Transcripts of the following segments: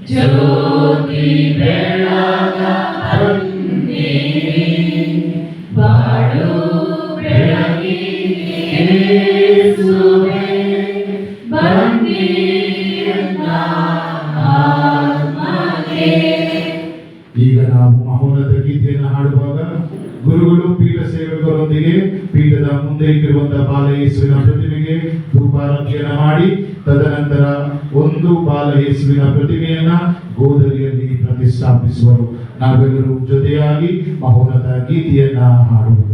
ಜ್ಯೋತಿ ಬೆಳಗ ಬನ್ನಿ ಬಾಳು ಬೆಳಗಿ ಯೇಸುವೇ ಬನ್ನಿ ಆತ್ಮಕ್ಕೆ. ಈಗ ನಾವು ಮಹೋನ್ನತ ಗೀತೆಯನ್ನು ಹಾಡುವಾಗ ಗುರುಗಳು ಪೀಠ ಸೇವಕರೊಂದಿಗೆ ಪೀಠದ ಮುಂದೆ ಇಟ್ಟಿರುವಂತಹ ಬಾಲ ಯೇಸುವಿನ ಪ್ರತಿಮೆಗೆ ಧೂಪಾರತಿಯನ್ನು ಮಾಡಿ ತದನಂತರ ಒಂದು ಬಾಲ ಯೇಸುವಿನ ಪ್ರತಿಮೆಯನ್ನ ಗೋದಲಿಯಲ್ಲಿ ಪ್ರತಿಷ್ಠಾಪಿಸುವರು. ನಾವೆಲ್ಲರೂ ಜೊತೆಯಾಗಿ ಮಹೋನ್ನತ ಗೀತೆಯನ್ನ ಹಾಡುವುದು.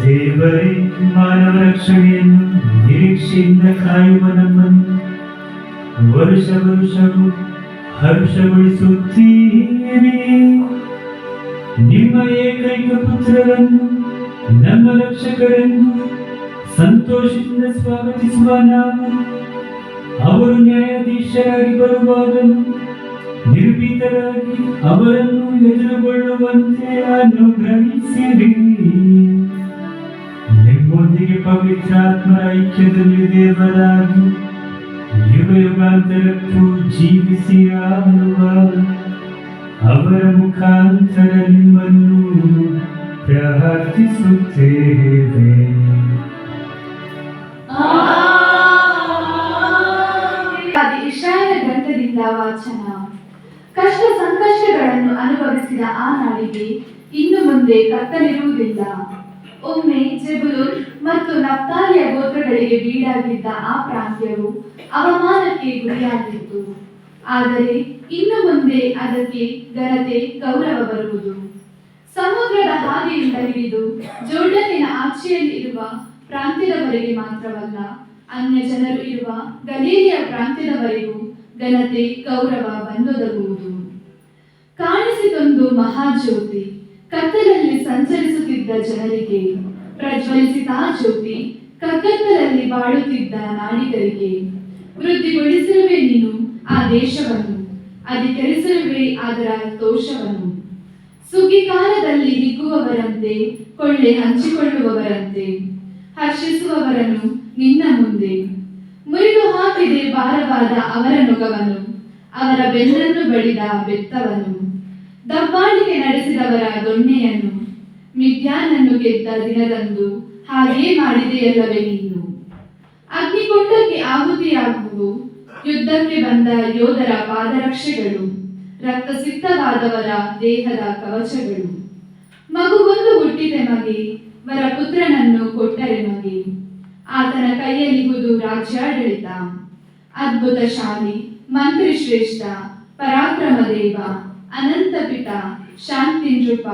ದೇವರೇ, ಮಾನವ ರಕ್ಷಣೆಯನ್ನು ನಿರೀಕ್ಷೆಯಿಂದ ಕಾಯುವ ನಮ್ಮನ್ನು ವರ್ಷ ವರ್ಷವೂ ಹರ್ಷಗೊಳಿಸುತ್ತೀರಿ. ನಿಮ್ಮ ಏಕೈಕ ಪುತ್ರರನ್ನು ನಮ್ಮ ರಕ್ಷಕರನ್ನು ಸಂತೋಷದಿಂದ ಸ್ವಾಗತಿಸುವ ನಾವು ಅವರು ನ್ಯಾಯಾಧೀಶರಾಗಿ ಬರುವಾಗಲೂ ನಿರ್ಭೀತರಾಗಿ ಅವರನ್ನು ಎದುರುಗೊಳ್ಳುವಂತೆ ಅನುಗ್ರಹಿಸಿರಿ. ನಿಮ್ಮೊಂದಿಗೆ ಪವಿತ್ರಾತ್ಮರ ಐಕ್ಯದಲ್ಲಿ ದೇವರಾಗಿ ಯುಗ ಯುಗಾಂತರಕ್ಕೂ ಜೀವಿಸಿ ಆಳುವ ಅವರ ಮುಖಾಂತರ ನಿಮ್ಮನ್ನು ಪ್ರಾರ್ಥಿಸುತ್ತೇವೆ. ಇಸ್ರಾಯೇಲ ಗ್ರಂಥದಿಂದ ವಾಚನ. ಕಷ್ಟ ಸಂಕಷ್ಟಗಳನ್ನು ಅನುಭವಿಸಿದ ಆ ನಾಡಿಗೆ ಇನ್ನು ಮುಂದೆ ಕತ್ತಲಿರುವುದಿಲ್ಲ. ಒಮ್ಮೆ ಜೆಬುಲೂನ್ ಮತ್ತು ನಫ್ತಾಲಿಯ ಗೋತ್ರಗಳಿಗೆ ಬೀಡಾಗಿದ್ದ ಆ ಪ್ರಾಂತ್ಯವು ಅವಮಾನಕ್ಕೆ ಗುರಿಯಾಗಿತ್ತು. ಆದರೆ ಇನ್ನು ಮುಂದೆ ಅದಕ್ಕೆ ಘನತೆ, ಗೌರವ ಬರುವುದು. ಸಮುದ್ರದ ಹಾದಿಯಿಂದ ಹಿಡಿದು ಜೋರ್ಡನ್ನಿನ ಆಚೆಯಲ್ಲಿ ಇರುವ ಪ್ರಾಂತ್ಯದವರೆಗೆ ಮಾತ್ರವಲ್ಲ, ಅನ್ಯ ಜನರು ಇರುವ ಗಲೀಲಿಯ ಪ್ರಾಂತ್ಯದವರೆಗೂ ಘನತೆ, ಗೌರವ ಬಂದೊದಗುವುದು. ಕಾಣಿಸಿತೊಂದು ಮಹಾಜ್ಯೋತಿ ಕತ್ತಲಲ್ಲಿ ಸಂಚರಿಸುತ್ತಿದ್ದ ಜನರಿಗೆ, ಪ್ರಜ್ವಲಿಸಿದ ಜ್ಯೋತಿ ಕಗ್ಗತ್ತಲಲ್ಲಿ ಬಾಳುತ್ತಿದ್ದ ನಾಡಿಗರಿಗೆ. ವೃದ್ಧಿಗೊಳಿಸಿರುವೆ ನೀನು ಆ ದೇಶವನ್ನು, ಅಧಿಕರಿಸಿರುವೆ ಅದರ ದೋಷವನ್ನು. ಸುಗ್ಗಿ ಕಾಲದಲ್ಲಿ ಹಿಗ್ಗುವವರಂತೆ, ಕೊಳ್ಳೆ ಹಂಚಿಕೊಳ್ಳುವವರಂತೆ ಹರ್ಷಿಸುವವರನ್ನು ನಿನ್ನ ಮುಂದೆ. ಮುರಿದು ಹಾಕಿದೆ ಭಾರವಾದ ಅವರ ನೊಗವನ್ನು, ಅವರ ಬೆನ್ನನ್ನು ಬಡಿದ ಬೆತ್ತವನ್ನು. ದಬ್ಬಾಳಿಕೆ ನಡೆಸಿದವರ ದೊಣ್ಣೆಯನ್ನು, ಮಿದ್ಯಾನನ್ನು ಗೆದ್ದ ದಿನದಂದು ಹಾಗೇ ಮಾಡಿದೆಯಲ್ಲವೇ ನೀನು. ಅಗ್ನಿಕುಂಡಕ್ಕೆ ಆಹುತಿಯಾಗುವು ಯುದ್ಧಕ್ಕೆ ಬಂದ ಯೋಧರ ಪಾದರಕ್ಷೆಗಳು, ರಕ್ತಸಿಕ್ತವಾದವರ ದೇಹದ ಕವಚಗಳು. ಮಗುವೊಂದು ಹುಟ್ಟಿದೆ ಮಗೆ, ವರಪುತ್ರನನ್ನು ಕೊಟ್ಟರೆ ಮಗೆ. ಆತನ ಕೈಯಲ್ಲಿಹುದು ರಾಜ್ಯಾಡಳಿತ. ಅದ್ಭುತಶಾಲಿ, ಮಂತ್ರಿಶ್ರೇಷ್ಠ, ಪರಾಕ್ರಮ ದೇವ, ಅನಂತ ಪಿತ, ಶಾಂತಿ ನೃಪ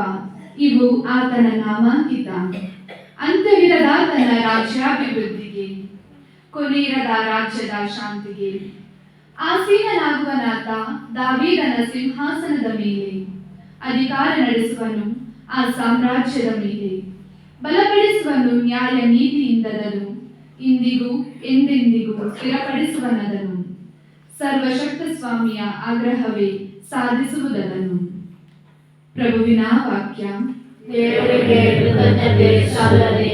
ಇವು ಆತನ ನಾಮಾಂಕಿತ. ಅಂತ್ಯವಿರದಾತನ ರಾಜ್ಯಾಭಿವೃದ್ಧಿಗೆ, ಕೊನೆಯಿರದ ರಾಜ್ಯದ ಶಾಂತಿಗೆ. ಆಸೀನನಾಗುವನಾತ ದಾವೀದನ ಸಿಂಹಾಸನದ ಮೇಲೆ, ಅಧಿಕಾರ ನಡೆಸುವನು ಆ ಸಾಮ್ರಾಜ್ಯದ ಮೇಲೆ. ಬಲಪಡಿಸುವನು ನ್ಯಾಯ ನೀತಿಯಿಂದದನು, ಇಂದಿಗೂ ಎಂದೆಂದಿಗೂ ಸ್ಥಿರಪಡಿಸುವನದನು. ಸರ್ವಶಕ್ತ ಸ್ವಾಮಿಯ ಆಗ್ರಹವೇ ಸಾಧಿಸುವುದದನು. ಪ್ರಭುವಿನ ವಾಕ್ಯ. ದೇವರಿಗೆ ಕೃತಜ್ಞತೆ ಸಲ್ಲಲಿ.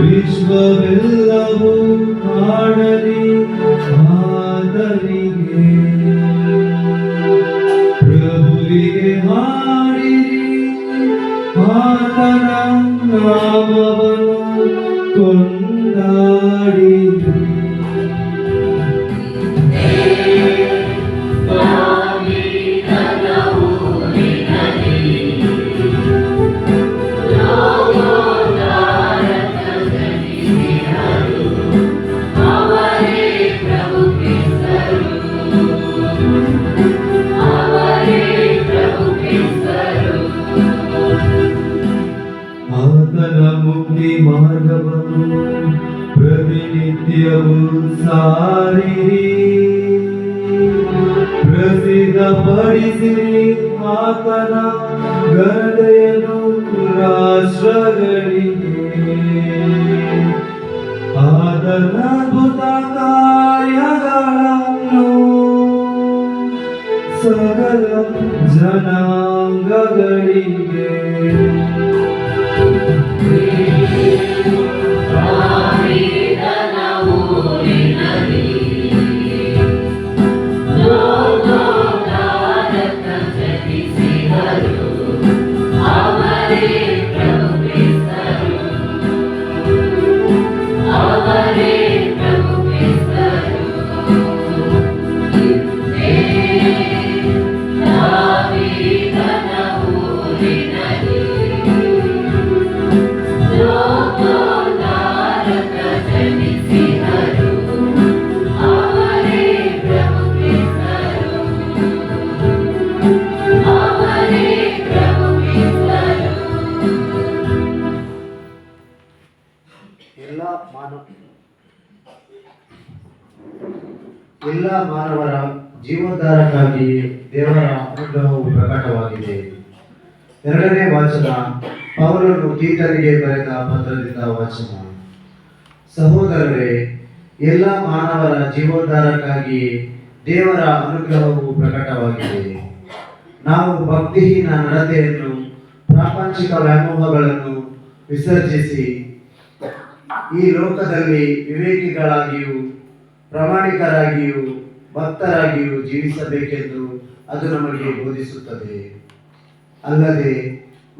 ವಿಶ್ವವೆಲ್ಲವೂ ಹಾಡಲಿ ನಾಮವನ್ನು ಕೊಂಡಾಡಿರಿ. ಆತನ ಮುಕ್ತಿ ಮಾರ್ಗವನ್ನು ಪ್ರತಿನಿತ್ಯವೂ ಸಾರಿರಿ, ಪ್ರಸಿದ್ಧಪಡಿಸಿರಿ ಆತನ ಘನತೆಯನ್ನು ರಾಷ್ಟ್ರಗಳಿಗೆ. ಆತನ ಅದ್ಭುತ ಕಾರ್ಯಗಳನ್ನು ಸಕಲ ಜನಾಂಗಗಳಿಗೆ. ಎಲ್ಲ ಮಾನವರ ಜೀವೋದ್ಧಾರಕ್ಕಾಗಿ ದೇವರ ಅನುಗ್ರಹವು ಪ್ರಕಟವಾಗಿದೆ. 2ನೇ ವಾಚನ ಪೌಲನು ತೀತನಿಗೆ ಬರೆದ ಪತ್ರದಿಂದ ವಾಚನ. ಸಹೋದರರೇ, ಎಲ್ಲ ಮಾನವರ ಜೀವೋದ್ಧಾರಕ್ಕಾಗಿ ದೇವರ ಅನುಗ್ರಹವು ಪ್ರಕಟವಾಗಿದೆ. ನಾವು ಭಕ್ತಿಹೀನ ನಡತೆಯನ್ನು, ಪ್ರಾಪಂಚಿಕ ವ್ಯಾಮೋಹಗಳನ್ನು ವಿಸರ್ಜಿಸಿ ಈ ಲೋಕದಲ್ಲಿ ವಿವೇಕಿಗಳಾಗಿಯೂ ಪ್ರಾಮಾಣಿಕರಾಗಿಯೂ ಭಕ್ತರಾಗಿಯೂ ಜೀವಿಸಬೇಕೆಂದು ಅದು ನಮಗೆ ಬೋಧಿಸುತ್ತದೆ. ಅಲ್ಲದೆ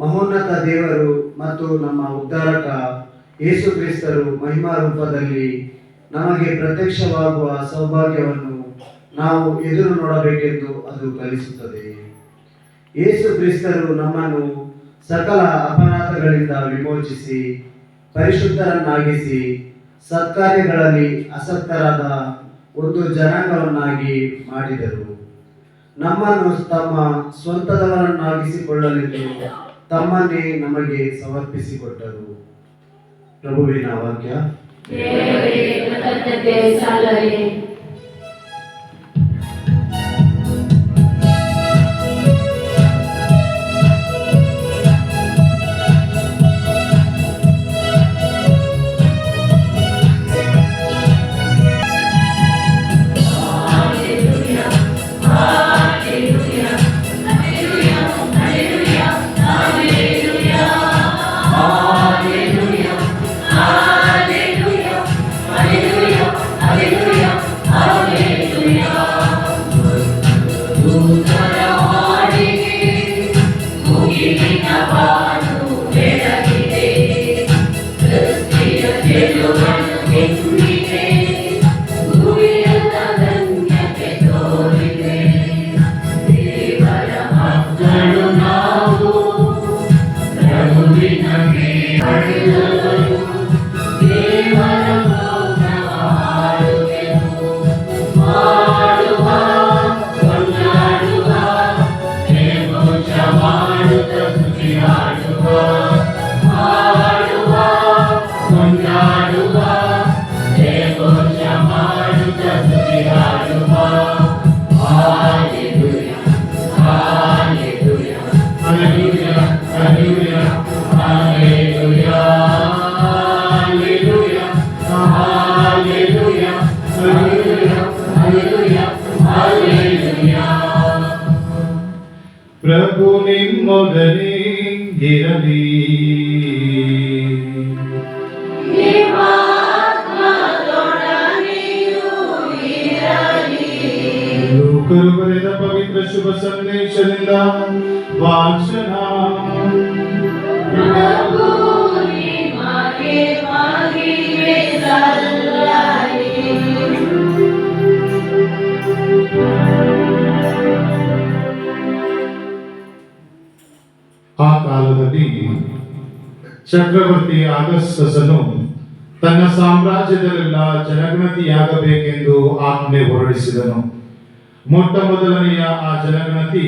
ಮಹೋನ್ನತ ದೇವರು ಮತ್ತು ನಮ್ಮ ಉದ್ಧಾರಕ ಯೇಸು ಕ್ರಿಸ್ತರು ಮಹಿಮಾ ರೂಪದಲ್ಲಿ ನಮಗೆ ಪ್ರತ್ಯಕ್ಷವಾಗುವ ಸೌಭಾಗ್ಯವನ್ನು ನಾವು ಎದುರು ನೋಡಬೇಕೆಂದು ಅದು ಕಲಿಸುತ್ತದೆ. ಯೇಸು ಕ್ರಿಸ್ತರು ನಮ್ಮನ್ನು ಸಕಲ ಅಪರಾಧಗಳಿಂದ ವಿಮೋಚಿಸಿ ಪರಿಶುದ್ಧರನ್ನಾಗಿಸಿ ಸತ್ಕಾರ್ಯಗಳಲ್ಲಿ ಆಸಕ್ತರಾದ ಒಂದು ಜನಾಂಗವನ್ನಾಗಿ ಮಾಡಿದರು. ನಮ್ಮನ್ನು ತಮ್ಮ ಸ್ವಂತದವರನ್ನಾಗಿಸಿಕೊಳ್ಳಲೆಂದು ತಮ್ಮನ್ನೇ ನಮಗೆ ಸಮರ್ಪಿಸಿಕೊಟ್ಟರು. ಪ್ರಭುವಿನ ವಾಕ್ಯ. ದೇವರಿಗೆ ಕೃತಜ್ಞತೆ ಸಲ್ಲಲಿ. ಪ್ರಭು ನಿಮ್ಮೊಡನೆ ಇರಲಿ. ಲೂಕರು ಬರೆದ ಪವಿತ್ರ ಶುಭ ಸಂದೇಶದಿಂದ ವಾಚನ. ಸಲ್ಲಲಿ. ಆ ಕಾಲದಲ್ಲಿ ಚಕ್ರವರ್ತಿ ಆಗಸ್ಟಸನು ತನ್ನ ಸಾಮ್ರಾಜ್ಯದಲ್ಲೆಲ್ಲ ಜನಗಣತಿಯಾಗಬೇಕೆಂದು ಆಜ್ಞೆ ಹೊರಡಿಸಿದನು. ಮೊಟ್ಟ ಮೊದಲನೆಯ ಆ ಜನಗಣತಿ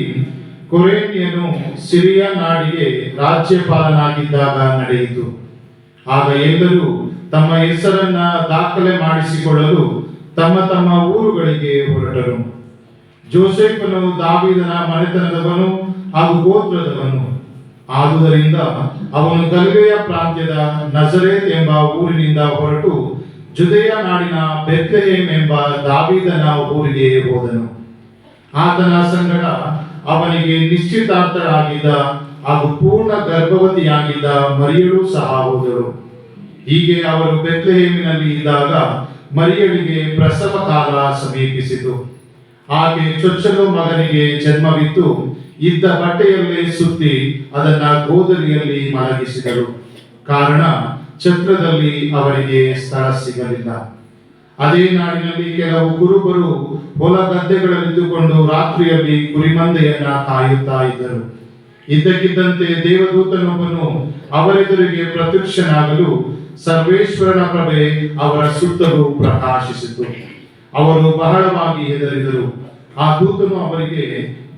ಕೊರೇನಿಯನು ಸಿರಿಯಾ ನಾಡಿಗೆ ರಾಜ್ಯಪಾಲನಾಗಿದ್ದಾಗ ನಡೆಯಿತು. ಆಗ ಎಲ್ಲರೂ ತಮ್ಮ ಹೆಸರನ್ನ ದಾಖಲೆ ಮಾಡಿಸಿಕೊಳ್ಳಲು ತಮ್ಮ ತಮ್ಮ ಊರುಗಳಿಗೆ ಹೊರಟರು. ಜೋಸೆಫನು ದಾವೀದನ ಮನೆತನದವನು ಹಾಗೂ ಗೋತ್ರದವನು. ಆದುದರಿಂದ ಅವನು ಗಲಿಲೆಯ ಪ್ರಾಂತ್ಯದ ನಜರೇತ್ ಎಂಬ ಊರಿನಿಂದ ಹೊರಟು ಜುದೆಯ ನಾಡಿನ ಬೆತ್ಲೆಹೇಮ್ ಎಂಬ ದಾವೀದನ ಊರಿಗೆ ಹೋದನು. ಆತನ ಸಂಗಡ ಅವನಿಗೆ ನಿಶ್ಚಿತಾರ್ಥರಾಗಿದ್ದ ಹಾಗೂ ಪೂರ್ಣ ಗರ್ಭವತಿಯಾಗಿದ್ದ ಮರಿಯಳು ಸಹ ಹೋದರು. ಹೀಗೆ ಅವರು ಬೆತ್ಲೆಹೇಮಿನಲ್ಲಿ ಇದ್ದಾಗ ಮರಿಯಳಿಗೆ ಪ್ರಸವ ಕಾಲ ಸಮೀಪಿಸಿತು. ಆಕೆ ಚೊಚ್ಚಲು ಮಗನಿಗೆ ಜನ್ಮವಿತ್ತು ಇದ್ದ ಬಟ್ಟೆಯಲ್ಲೇ ಸುತ್ತಿ ಅದನ್ನ ಗೋದಲಿಯಲ್ಲಿ ಮಲಗಿಸಿದರು. ಕಾರಣ ಛತ್ರದಲ್ಲಿ ಅವರಿಗೆ ಸ್ಥಳ ಸಿಗಲಿಲ್ಲ. ಅದೇ ನಾಡಿನಲ್ಲಿ ಕೆಲವು ಕುರುಬರು ಹೊಲ ಗದ್ದೆಗಳಲ್ಲಿದ್ದುಕೊಂಡು ರಾತ್ರಿಯಲ್ಲಿ ಕುರಿಮಂದೆಯನ್ನ ಕಾಯುತ್ತಾ ಇದ್ದರು. ಇದ್ದಕ್ಕಿದ್ದಂತೆ ದೇವದೂತನೊಬ್ಬನು ಅವರೆದುರಿಗೆ ಪ್ರತ್ಯಕ್ಷನಾಗಲು ಸರ್ವೇಶ್ವರನ ಪ್ರಭೆ ಅವರ ಸುತ್ತಲೂ ಪ್ರಕಾಶಿಸಿತು. ಅವರು ಬಹಳವಾಗಿ ಹೆದರಿದರು. ಆ ದೂತನು ಅವರಿಗೆ,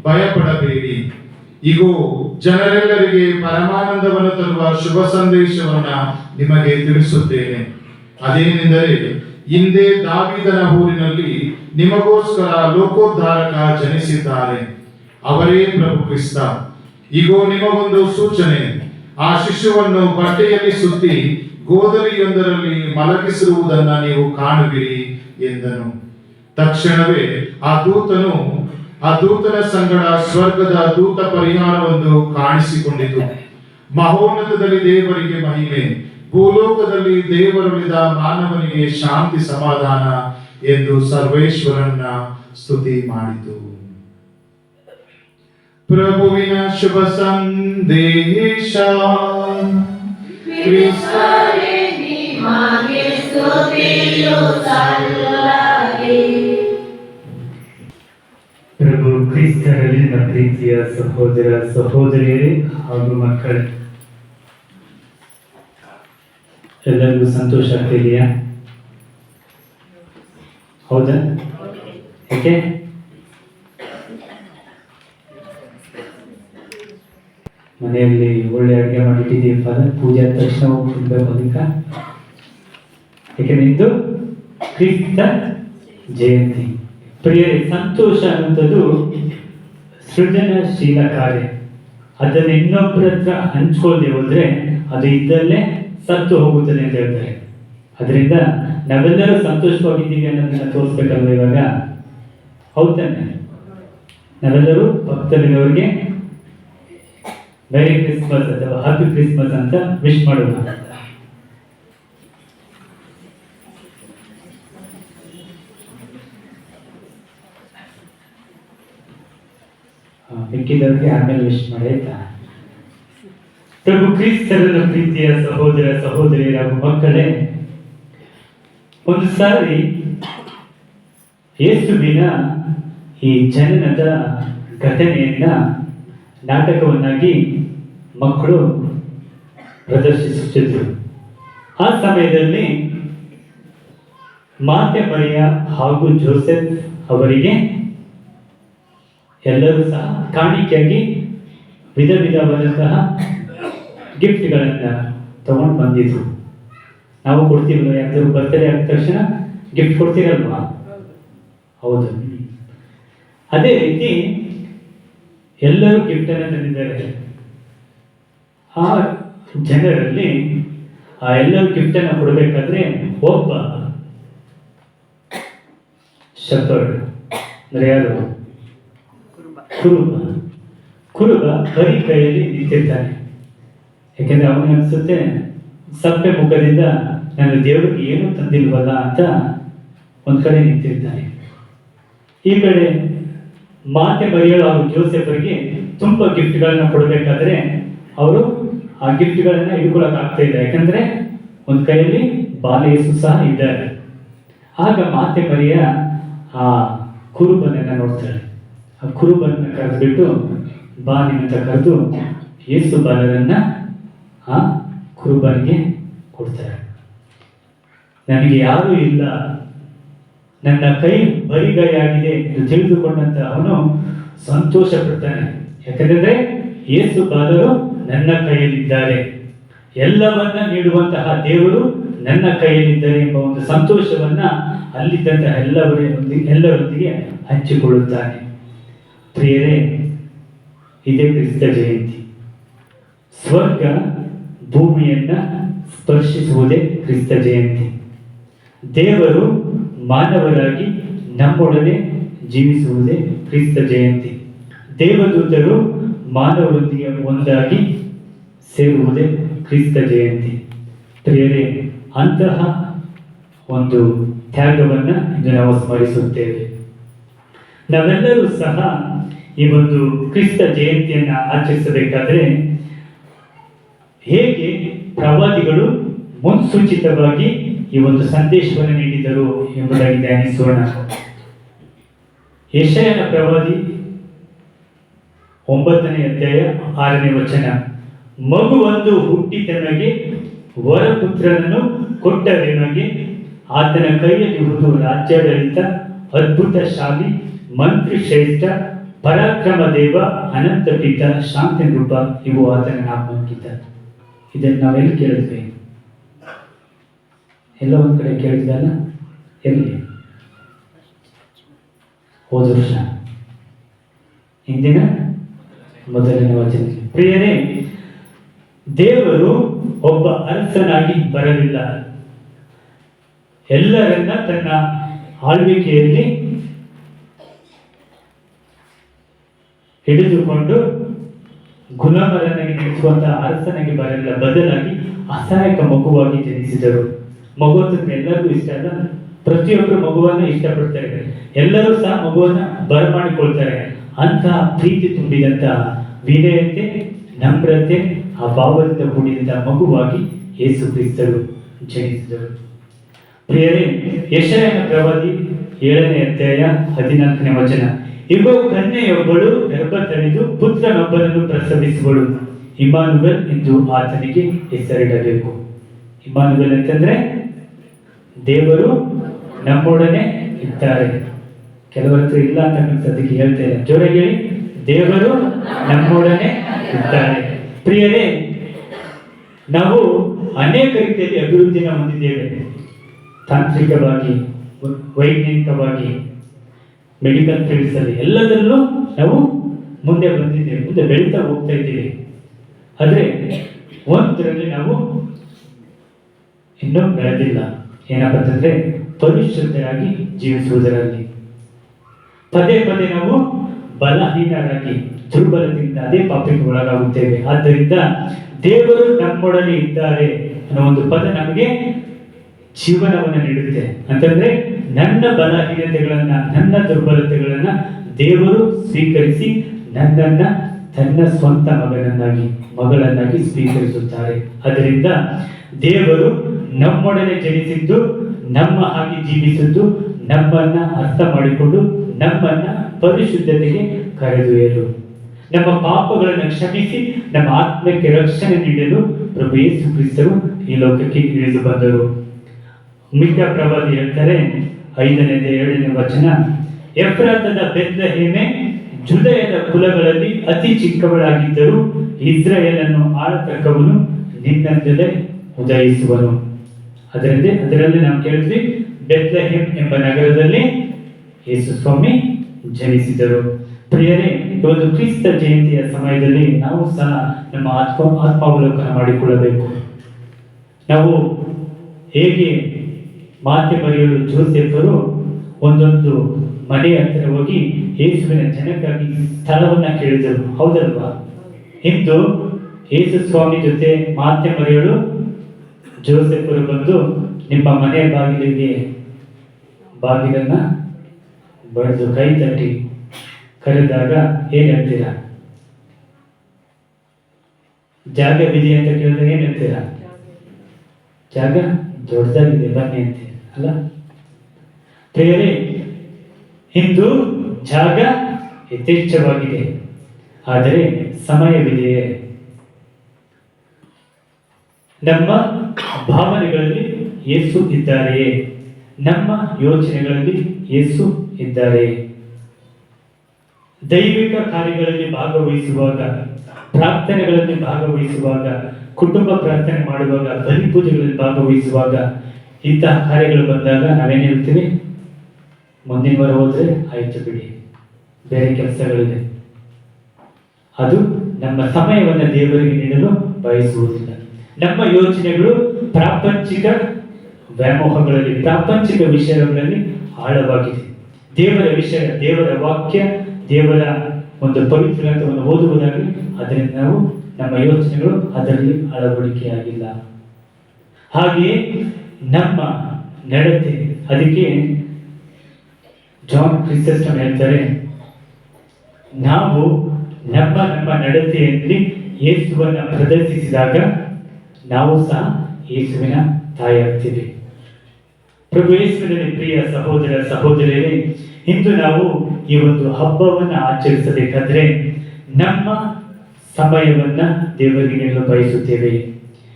ಭಯಪಡಬೇಡಿ, ಇಗೋ ಜನರೆಲ್ಲರಿಗೆ ಪರಮಾನಂದವನ್ನು ತರುವ ಶುಭ ಸಂದೇಶವನ್ನ ನಿಮಗೆ ತಿಳಿಸುತ್ತೇನೆ. ಅದೇನೆಂದರೆ, ಹಿಂದೆ ದಾವೀದನ ಊರಿನಲ್ಲಿ ನಿಮಗೋಸ್ಕರ ಲೋಕೋದ್ಧಾರಕ ಜನಿಸಿದ್ದಾರೆ. ಅವರೇ ಪ್ರಭು ಕ್ರಿಸ್ತ. ಇಗೋ ನಿಮಗೊಂದು ಸೂಚನೆ, ಆ ಶಿಶುವನ್ನು ಬಟ್ಟೆಯಲ್ಲಿ ಸುತ್ತಿ ಗೋದಲಿಯೊಂದರಲ್ಲಿ ಮಲಗಿಸಿರುವುದನ್ನ ನೀವು ಕಾಣುವಿರಿ ಎಂದನು. ತಕ್ಷಣವೇ ಆ ದೂತನ ಸಂಗಡ ಸ್ವರ್ಗದ ದೂತ ಪರಿಹಾರವೊಂದು ಕಾಣಿಸಿಕೊಂಡಿತು. ಮಹೋನ್ನತದಲ್ಲಿ ದೇವರಿಗೆ ಮಹಿಮೆ, ಭೂಲೋಕದಲ್ಲಿ ದೇವರುಳಿದ ಮಾನವನಿಗೆ ಶಾಂತಿ ಸಮಾಧಾನ ಎಂದು ಸರ್ವೇಶ್ವರನ್ನ ಸ್ತುತಿ ಮಾಡಿತು. ಪ್ರಭುವಿನ ಶುಭ ಸಂದೇಶ. ಕ್ರಿಸ್ತನೇ ನಿಮಗೆ ಸ್ತುತಿಯು ಸಲ್ಲಲಿ. ಪ್ರಭು ಕ್ರಿಸ್ತರಲ್ಲಿ ನನ್ನ ಪ್ರೀತಿಯ ಸಹೋದರ ಸಹೋದರಿಯರೇ ಹಾಗೂ ಮಕ್ಕಳೇ, ಎಲ್ಲರಿಗೂ ಸಂತೋಷ ಆಗ್ತಿದೆಯಾ? ಹೌದಾ? ಯಾಕೆ? ಮನೆಯಲ್ಲಿ ಒಳ್ಳೆ ಅಡುಗೆ ಮಾಡಿಟ್ಟಿದ್ದೀವಿ ಫಾದರ್, ಪೂಜೆ ಆದ ತಕ್ಷಣ ಹೋಗಿ ತಿನ್ಬೇಕು ಅದಕ್ಕೆ. ಯಾಕೆಂದ್ರೆ ಇಂದು ಕ್ರಿಸ್ತ ಜಯಂತಿ. ಪ್ರಿಯರೇ, ಸಂತೋಷ ಅನ್ನುವಂಥದ್ದು ಸೃಜನಶೀಲ ಕಾರ್ಯ. ಅದನ್ನು ಇನ್ನೊಬ್ಬರ ಹತ್ರ ಹಂಚ್ಕೊಳ್ಳದೆ ಹೋದ್ರೆ ಅದು ಇದ್ದಲ್ಲೇ ಸತ್ತು ಹೋಗುತ್ತದೆ ಅಂತ ಹೇಳ್ತಾರೆ. ಅದರಿಂದ ನಾವೆಲ್ಲರೂ ಸಂತೋಷವಾಗಿದ್ದೀವಿ ಅನ್ನೋದನ್ನ ತೋರಿಸ್ಬೇಕಲ್ವ ಇವಾಗ? ಹೌದಾನೆ? ನಾವೆಲ್ಲರೂ ಭಕ್ತರಿನವರಿಗೆ ಮೆರಿ ಕ್ರಿಸ್ಮಸ್ ಅಥವಾ ಹ್ಯಾಪಿ ಕ್ರಿಸ್ಮಸ್ ಅಂತ ವಿಶ್ ಮಾಡೋಣ. ಮಿಕ್ಕಿದವರಿಗೆ ಆಮೇಲೆ ವಿಶ್ ಮಾಡಿ, ಆಯ್ತಾ? ಪ್ರಭು ಕ್ರಿಸ್ತರನ್ನ ಪ್ರೀತಿಯ ಸಹೋದರ ಸಹೋದರಿಯರ ಮಕ್ಕಳೇ, ಒಂದು ಸಾರಿ ಯೇಸುವಿನ ಈ ಜನನದ ಘಟನೆಯನ್ನ ನಾಟಕವನ್ನಾಗಿ ಮಕ್ಕಳು ಪ್ರದರ್ಶಿಸುತ್ತಿದ್ರು. ಆ ಸಮಯದಲ್ಲಿ ಮಾತೆ ಮರಿಯ ಹಾಗೂ ಜೋಸೆಫ್ ಅವರಿಗೆ ಎಲ್ಲರೂ ಸಹ ಕಾಣಿಕೆಯಾಗಿ ವಿಧ ವಿಧವಾದಂತಹ ಗಿಫ್ಟ್ಗಳನ್ನು ತಗೊಂಡು ಬಂದಿದ್ರು. ನಾವು ಕೊಡ್ತೀವಲ್ವ? ಯಾರಾದ್ರೂ ಬರ್ತ್ಡೇ ಆದ ತಕ್ಷಣ ಗಿಫ್ಟ್ ಕೊಡ್ತೀರಲ್ವಾ? ಹೌದು. ಅದೇ ರೀತಿ ಎಲ್ಲರೂ ಗಿಫ್ಟ್ ಅನ್ನು ತಂದಿದ್ದಾರೆ. ಆ ಜನರಲ್ಲಿ ಆ ಎಲ್ಲರೂ ಗಿಫ್ಟ್ ಅನ್ನು ಕೊಡಬೇಕಾದ್ರೆ ಒಬ್ಬ ಶಪರ್ಡ್ ಅಂದ್ರೆ ಯಾರು? ಕುರುಬ ಬರೀ ಕೈಯಲ್ಲಿ ನಿಂತಿರ್ತಾನೆ. ಯಾಕೆಂದ್ರೆ ಅವನಿಗೆ ಅನ್ಸುತ್ತೆ ಸಪ್ಪೆ ಮುಖದಿಂದ ನಾನು ದೇವರಿಗೆ ಏನು ತಂದಿಲ್ವಲ್ಲ ಅಂತ ಒಂದ್ ಕಡೆ ನಿಂತಿರ್ತಾನೆ. ಈ ಕಡೆ ಮಾತೆ ಮರಿಯಳು ಹಾಗೂ ಜೋಸೆಫರಿಗೆ ತುಂಬಾ ಗಿಫ್ಟ್ಗಳನ್ನ ಕೊಡಬೇಕಾದ್ರೆ ಅವರು ಆ ಗಿಫ್ಟ್ಗಳನ್ನ ಹಿಡ್ಕೊಳಕ್ ಆಗ್ತಾ ಇಲ್ಲ. ಯಾಕಂದ್ರೆ ಒಂದು ಕೈಯಲ್ಲಿ ಬಾಲ ಯೇಸು ಸಹ ಇದ್ದಾರೆ. ಆಗ ಮಾತೆ ಮರಿಯ ಆ ಕುರುಬನನ್ನ ನೋಡ್ತಾಳೆ. ಆ ಕುರುಬನನ್ನ ಕರೆದ್ಬಿಟ್ಟು ಬಾ ನಿನ್ನಂತ ಕರೆದು ಯೇಸು ಬಾಲರನ್ನ ಆ ಕುರುಬನಿಗೆ ಕೊಡ್ತಾರೆ. ನನಗೆ ಯಾರೂ ಇಲ್ಲ, ನನ್ನ ಕೈ ಬರಿಗೈಯಾಗಿದೆ ಎಂದು ತಿಳಿದುಕೊಂಡಂತ ಅವನು ಸಂತೋಷ ಪಡ್ತಾನೆ. ಯಾಕಂದ್ರೆ ಯೇಸು ಬಾಲರು ನನ್ನ ಕೈಯಲ್ಲಿದ್ದಾರೆ, ಎಲ್ಲವನ್ನ ನೀಡುವಂತಹ ದೇವರು ನನ್ನ ಕೈಯಲ್ಲಿದ್ದಾರೆ ಎಂಬ ಒಂದು ಸಂತೋಷವನ್ನ ಅಲ್ಲಿದ್ದಂತಹ ಎಲ್ಲರೊಂದಿಗೆ ಹಂಚಿಕೊಳ್ಳುತ್ತಾನೆ. ಪ್ರಿಯರೇ, ಇದೇ ಕ್ರಿಸ್ತ ಜಯಂತಿ. ಸ್ವರ್ಗ ಭೂಮಿಯನ್ನ ಸ್ಪರ್ಶಿಸುವುದೇ ಕ್ರಿಸ್ತ ಜಯಂತಿ. ದೇವರು ಮಾನವರಾಗಿ ನಮ್ಮೊಡನೆ ಜೀವಿಸುವುದೇ ಕ್ರಿಸ್ತ ಜಯಂತಿ. ದೇವದೂತರು ಮಾನವರೊಂದಿಗೆ ಒಂದಾಗಿ ಸೇರುವುದೇ ಕ್ರಿಸ್ತ ಜಯಂತಿ. ಪ್ರಿಯರೇ, ಅಂತಹ ಒಂದು ತ್ಯಾಗವನ್ನು ಇಂದು ನಾವು ಸ್ಮರಿಸುತ್ತೇವೆ. ನಾವೆಲ್ಲರೂ ಸಹ ಈ ಒಂದು ಕ್ರಿಸ್ತ ಜಯಂತಿಯನ್ನು ಆಚರಿಸಬೇಕಾದ್ರೆ ಹೇಗೆ ಪ್ರವಾದಿಗಳು ಮುನ್ಸೂಚಿತವಾಗಿ ಈ ಒಂದು ಸಂದೇಶವನ್ನು ನೀಡಿದರು ಎಂಬುದಾಗಿ ಧ್ಯಾನಿಸೋಣ. ಯೆಶಾಯನ ಪ್ರವಾದಿ 9ನೇ ಅಧ್ಯಾಯ 6ನೇ ವಚನ, ಮಗುವೊಂದು ಹುಟ್ಟಿದನಿಗೆ ವರಪುತ್ರನನ್ನು ಕೊಟ್ಟವನಿಗೆ ಆತನ ಕೈಯಲ್ಲಿರುವುದು ರಾಜ್ಯಾಡಳಿತ, ಅದ್ಭುತಶಾಲಿ, ಮಂತ್ರಿ ಶ್ರೇಷ್ಠ, ಪರಾಕ್ರಮ ದೇವ, ಅನಂತ ಪಿತ, ಶಾಂತಿ ರೂಪ, ಇವು ಆತನ ನಾಮಂಕಿತ. ಇದನ್ನು ನಾವೆಲ್ಲಿ ಕೇಳಿದ್ವಿ? ಎಲ್ಲ ಒಂದ್ ಕಡೆ ಕೇಳಿದ್ವಲ್ಲ, ಎಲ್ಲಿ? ಹೋದ ವರ್ಷ ಹಿಂದಿನ ಮೊದಲನೇ ವಚನ. ಪ್ರಿಯರೇ, ದೇವರು ಒಬ್ಬ ಅರಸನಾಗಿ ಬರಲಿಲ್ಲ, ಎಲ್ಲರನ್ನ ತನ್ನ ಆಳ್ವಿಕೆಯಲ್ಲಿ ಹಿಡಿದುಕೊಂಡು ಗುಲಾಮರನ್ನಾಗಿ ನಡೆಸುವಂತಹ ಅರಸನಾಗಿ ಬರಲಿಲ್ಲ, ಬದಲಾಗಿ ಅಸಹಾಯಕ ಮಗುವಾಗಿ ಜನಿಸಿದರು. ಮಗು ಅಂತಂದ್ರೆ ಎಲ್ಲರಿಗೂ ಇಷ್ಟ ಅಲ್ಲ, ಪ್ರತಿಯೊಬ್ಬರು ಮಗುವನ್ನ ಇಷ್ಟಪಡ್ತಾರೆ, ಎಲ್ಲರೂ ಸಹ ಮಗುವನ್ನ ಬರಮಾಡಿಕೊಳ್ತಾರೆ. ಅಂತಹ ಪ್ರೀತಿ ತುಂಬಿದಂತ ವಿನಯತೆ, ನಮ್ರತೆ, ಆ ಭಾವದಿಂದ ಕೂಡಿದಂತ ಮಗುವಾಗಿ ಯೇಸು ಕ್ರಿಸ್ತರು ಜನಿಸಿದರು. ಪ್ರಿಯರೇ, ಯೆಶಾಯನ ಪ್ರವಾದಿ 7ನೇ ಅಧ್ಯಾಯ 14ನೇ ವಚನ, ಇಗೋ ಕನ್ಯೆಯೊಬ್ಬಳು ಗರ್ಭ ತಳೆದು ಪುತ್ರನೊಬ್ಬನನ್ನು ಪ್ರಸವಿಸುವಳು, ಇಮ್ಮಾನುವೇಲ್ ಎಂದು ಆತನಿಗೆ ಹೆಸರಿಡಬೇಕು. ಇಮ್ಮಾನುವೇಲ್ ಅಂತಂದ್ರೆ ದೇವರು ನಮ್ಮೊಡನೆ ಇದ್ದಾರೆ. ಕೆಲವತ್ತು ಇಲ್ಲ ಅಂತ ಅದಕ್ಕೆ ಹೇಳ್ತೇನೆ, ಜೋರಾಗಿ ಹೇಳಿ, ದೇವರು ನಮ್ಮೊಡನೆ ಇದ್ದಾರೆ. ಪ್ರಿಯರೇ, ನಾವು ಅನೇಕ ರೀತಿಯಲ್ಲಿ ಅಭಿವೃದ್ಧಿನ ಹೊಂದಿದ್ದೇವೆ. ತಾಂತ್ರಿಕವಾಗಿ, ವೈಜ್ಞಾನಿಕವಾಗಿ, ಮೆಡಿಕಲ್ ಫೀಲ್ಡ್ಸ್ ಅಲ್ಲಿ ಎಲ್ಲದರಲ್ಲೂ ನಾವು ಮುಂದೆ ಬಂದಿದ್ದೇವೆ, ಮುಂದೆ ಬೆಳೀತಾ ಹೋಗ್ತಾ ಇದ್ದೀವಿ. ಆದ್ರೆ ಒಂದರಲ್ಲಿ ನಾವು ಇನ್ನೂ ಬೆಳೆದಿಲ್ಲ. ಏನಪ್ಪ ಅಂತಂದ್ರೆ ಪರಿಶುದ್ಧರಾಗಿ ಜೀವಿಸುವುದರಲ್ಲಿ. ಪದೇ ಪದೇ ನಾವು ಬಲಹೀನರಾಗಿ, ದುರ್ಬಲತೆಯಿಂದ ಅದೇ ಪಾಪಕ್ಕೆ ಒಳಗಾಗುತ್ತೇವೆ. ಆದ್ದರಿಂದ ದೇವರು ನಮ್ಮೊಡನೆ ಇದ್ದಾರೆ ಅನ್ನೋ ಒಂದು ಪದ ನಮಗೆ ಜೀವನವನ್ನು ನೀಡುತ್ತೆ. ಅಂತಂದ್ರೆ ನನ್ನ ಬಲಹೀನತೆಗಳನ್ನ, ನನ್ನ ದುರ್ಬಲತೆಗಳನ್ನ ದೇವರು ಸ್ವೀಕರಿಸಿ ನನ್ನನ್ನ ತನ್ನ ಸ್ವಂತ ಮಗಳನ್ನಾಗಿ ಸ್ವೀಕರಿಸುತ್ತಾರೆ. ಅದರಿಂದ ದೇವರು ನಮ್ಮೊಡನೆ ಜನಿಸಿದ್ದು, ನಮ್ಮ ಹಾಗೆ ಜೀವಿಸಿದ್ದು, ನಮ್ಮನ್ನ ಅರ್ಥ ಮಾಡಿಕೊಂಡು ನಮ್ಮನ್ನ ಪರಿಶುದ್ಧತೆಗೆ ಕರೆದೊಯ್ಯಲು, ನಮ್ಮ ಪಾಪಗಳನ್ನು ಕ್ಷಮಿಸಿ ನಮ್ಮ ಆತ್ಮಕ್ಕೆ ರಕ್ಷಣೆ ನೀಡಲು ಪ್ರಭು ಯೇಸು ಕ್ರಿಸ್ತರು ಈ ಲೋಕಕ್ಕೆ ಇಳಿದು ಬಂದರು. ಮಿಕ್ಕ ಪ್ರವಾದಿ ಹೇಳ್ತಾರೆ 5ನೇ 2ನೇ ವಚನ, ಎಫ್ರಾತದ ಬೆತ್ಲೆಹೇಮೆ ಜುದಯದ ಕುಲಗಳಲ್ಲಿ ಅತಿ ಚಿಕ್ಕವಳಾಗಿದ್ದರೂ ಇಸ್ರಾಯೇಲನ್ನು ಆಳತಕ್ಕವನು ನಿನ್ನಿಂದಲೇ ಉದಯಿಸುವನು. ಅದರಲ್ಲಿ ನಾವು ಕೇಳಿದ್ವಿ, ಬೆತ್ಲೆಹೇಮ್ ಎಂಬ ನಗರದಲ್ಲಿ ಯೇಸು ಸ್ವಾಮಿ ಜನಿಸಿದರು. ಪ್ರಿಯರೇ, ಒಂದು ಕ್ರಿಸ್ತ ಜಯಂತಿಯ ಸಮಯದಲ್ಲಿ ನಾವು ಸಹ ನಮ್ಮ ಆತ್ಮಾವಲೋಕನ ಮಾಡಿಕೊಳ್ಳಬೇಕು. ನಾವು ಹೇಗೆ ಮಾತೆ ಮರಿಯಳು ಜೋಸೆಫರು ಒಂದೊಂದು ಮನೆ ಹತ್ತಿರ ಹೋಗಿ ಯೇಸುವಿನ ಜನಕ್ಕಾಗಿ ಸ್ಥಳವನ್ನ ಕೇಳಿದರು, ಹೌದಲ್ವಾ? ಇಂದು ಯೇಸು ಸ್ವಾಮಿ ಜೊತೆ ಮಾತೆ ಮರಿಯಳು ಜೋಸೆಫರು ಬಂದು ನಿಮ್ಮ ಮನೆ ಬಾಗಿಲನ್ನ ಬಡಿದು ಕೈ ತಟ್ಟಿ ಕರೆದಾಗ ಏನ್ ಹೇಳ್ತೀರಾ? ಜಾಗ ಬಿಡಿ ಅಂತ ಕೇಳಿದಾಗ ಏನ್ ಹೇಳ್ತೀರಾ? ಜಾಗ ದೊಡ್ಡದಾಗಿದೆ ಬನ್ನಿ ಅಂತೆ ಅಲ್ಲ ಪ್ರಿಯರೇ, ಇಂದು ಜಾಗ ಯಥೇಚ್ಛವಾಗಿದೆ, ಆದರೆ ಸಮಯವಿದೆಯೇ? ನಮ್ಮ ಭಾವನೆಗಳಲ್ಲಿ ಯೇಸು ಇದ್ದಾರೆಯೇ? ನಮ್ಮ ಯೋಚನೆಗಳಲ್ಲಿ ಯೇಸು ಇದ್ದಾರೆಯೇ? ದೈವಿಕ ಕಾರ್ಯಗಳಲ್ಲಿ ಭಾಗವಹಿಸುವಾಗ, ಪ್ರಾರ್ಥನೆಗಳಲ್ಲಿ ಭಾಗವಹಿಸುವಾಗ, ಕುಟುಂಬ ಪ್ರಾರ್ಥನೆ ಮಾಡುವಾಗ, ಬಲಿಪೂಜೆಗಳಲ್ಲಿ ಭಾಗವಹಿಸುವಾಗ, ಇಂತಹ ಕಾರ್ಯಗಳು ಬಂದಾಗ ನಾವೇನು ಹೇಳ್ತೀವಿ? ಮುಂದಿನ ವಾರ ಹೋದ್ರೆ ಆಯ್ತು ಬಿಡಿ, ಬೇರೆ ಕೆಲಸಗಳಿದೆ. ಅದು ನಮ್ಮ ಸಮಯವನ್ನು ದೇವರಿಗೆ ನೀಡಲು ಬಯಸುವುದಿಲ್ಲ. ನಮ್ಮ ಯೋಚನೆಗಳು ಪ್ರಾಪಂಚಿಕ ವ್ಯಾಮೋಹಗಳಲ್ಲಿ, ಪ್ರಾಪಂಚಿಕ ವಿಷಯಗಳಲ್ಲಿ ಆಳವಾಗಿದೆ. ದೇವರ ವಿಷಯ, ದೇವರ ವಾಕ್ಯ, ದೇವರ ಒಂದು ಪವಿತ್ರ ಗ್ರಂಥವನ್ನು ಓದುವುದಾಗಲಿ, ಅದರಿಂದ ನಾವು ನಮ್ಮ ಯೋಚನೆಗಳು ಅದರಲ್ಲಿ ಅಳವಡಿಕೆಯಾಗಿಲ್ಲ. ಹಾಗೆಯೇ ನಮ್ಮ ನಡತೆ, ಅದಕ್ಕೆ ಜಾನ್ ಕ್ರಿಸ್ಟಮ್ ಹೇಳ್ತಾರೆ, ನಾವು ನಮ್ಮ ನಡತೆಯಲ್ಲಿ ಯೇಸುವನ್ನು ಪ್ರದರ್ಶಿಸಿದಾಗ ನಾವು ಸಹ ಯೇಸುವಿನ ತಾಯಾಗ್ತೀವಿ. ಪ್ರಭು ಯೇಸುವಿನಲ್ಲಿ ಪ್ರಿಯ ಸಹೋದರ ಸಹೋದರಿಯರೇ, ಇಂದು ನಾವು ಈ ಒಂದು ಹಬ್ಬವನ್ನು ಆಚರಿಸಬೇಕಾದ್ರೆ ನಮ್ಮ ಸಮಯವನ್ನ ದೇವರಿಗೆ ನೀಡಲು ಬಯಸುತ್ತೇವೆ.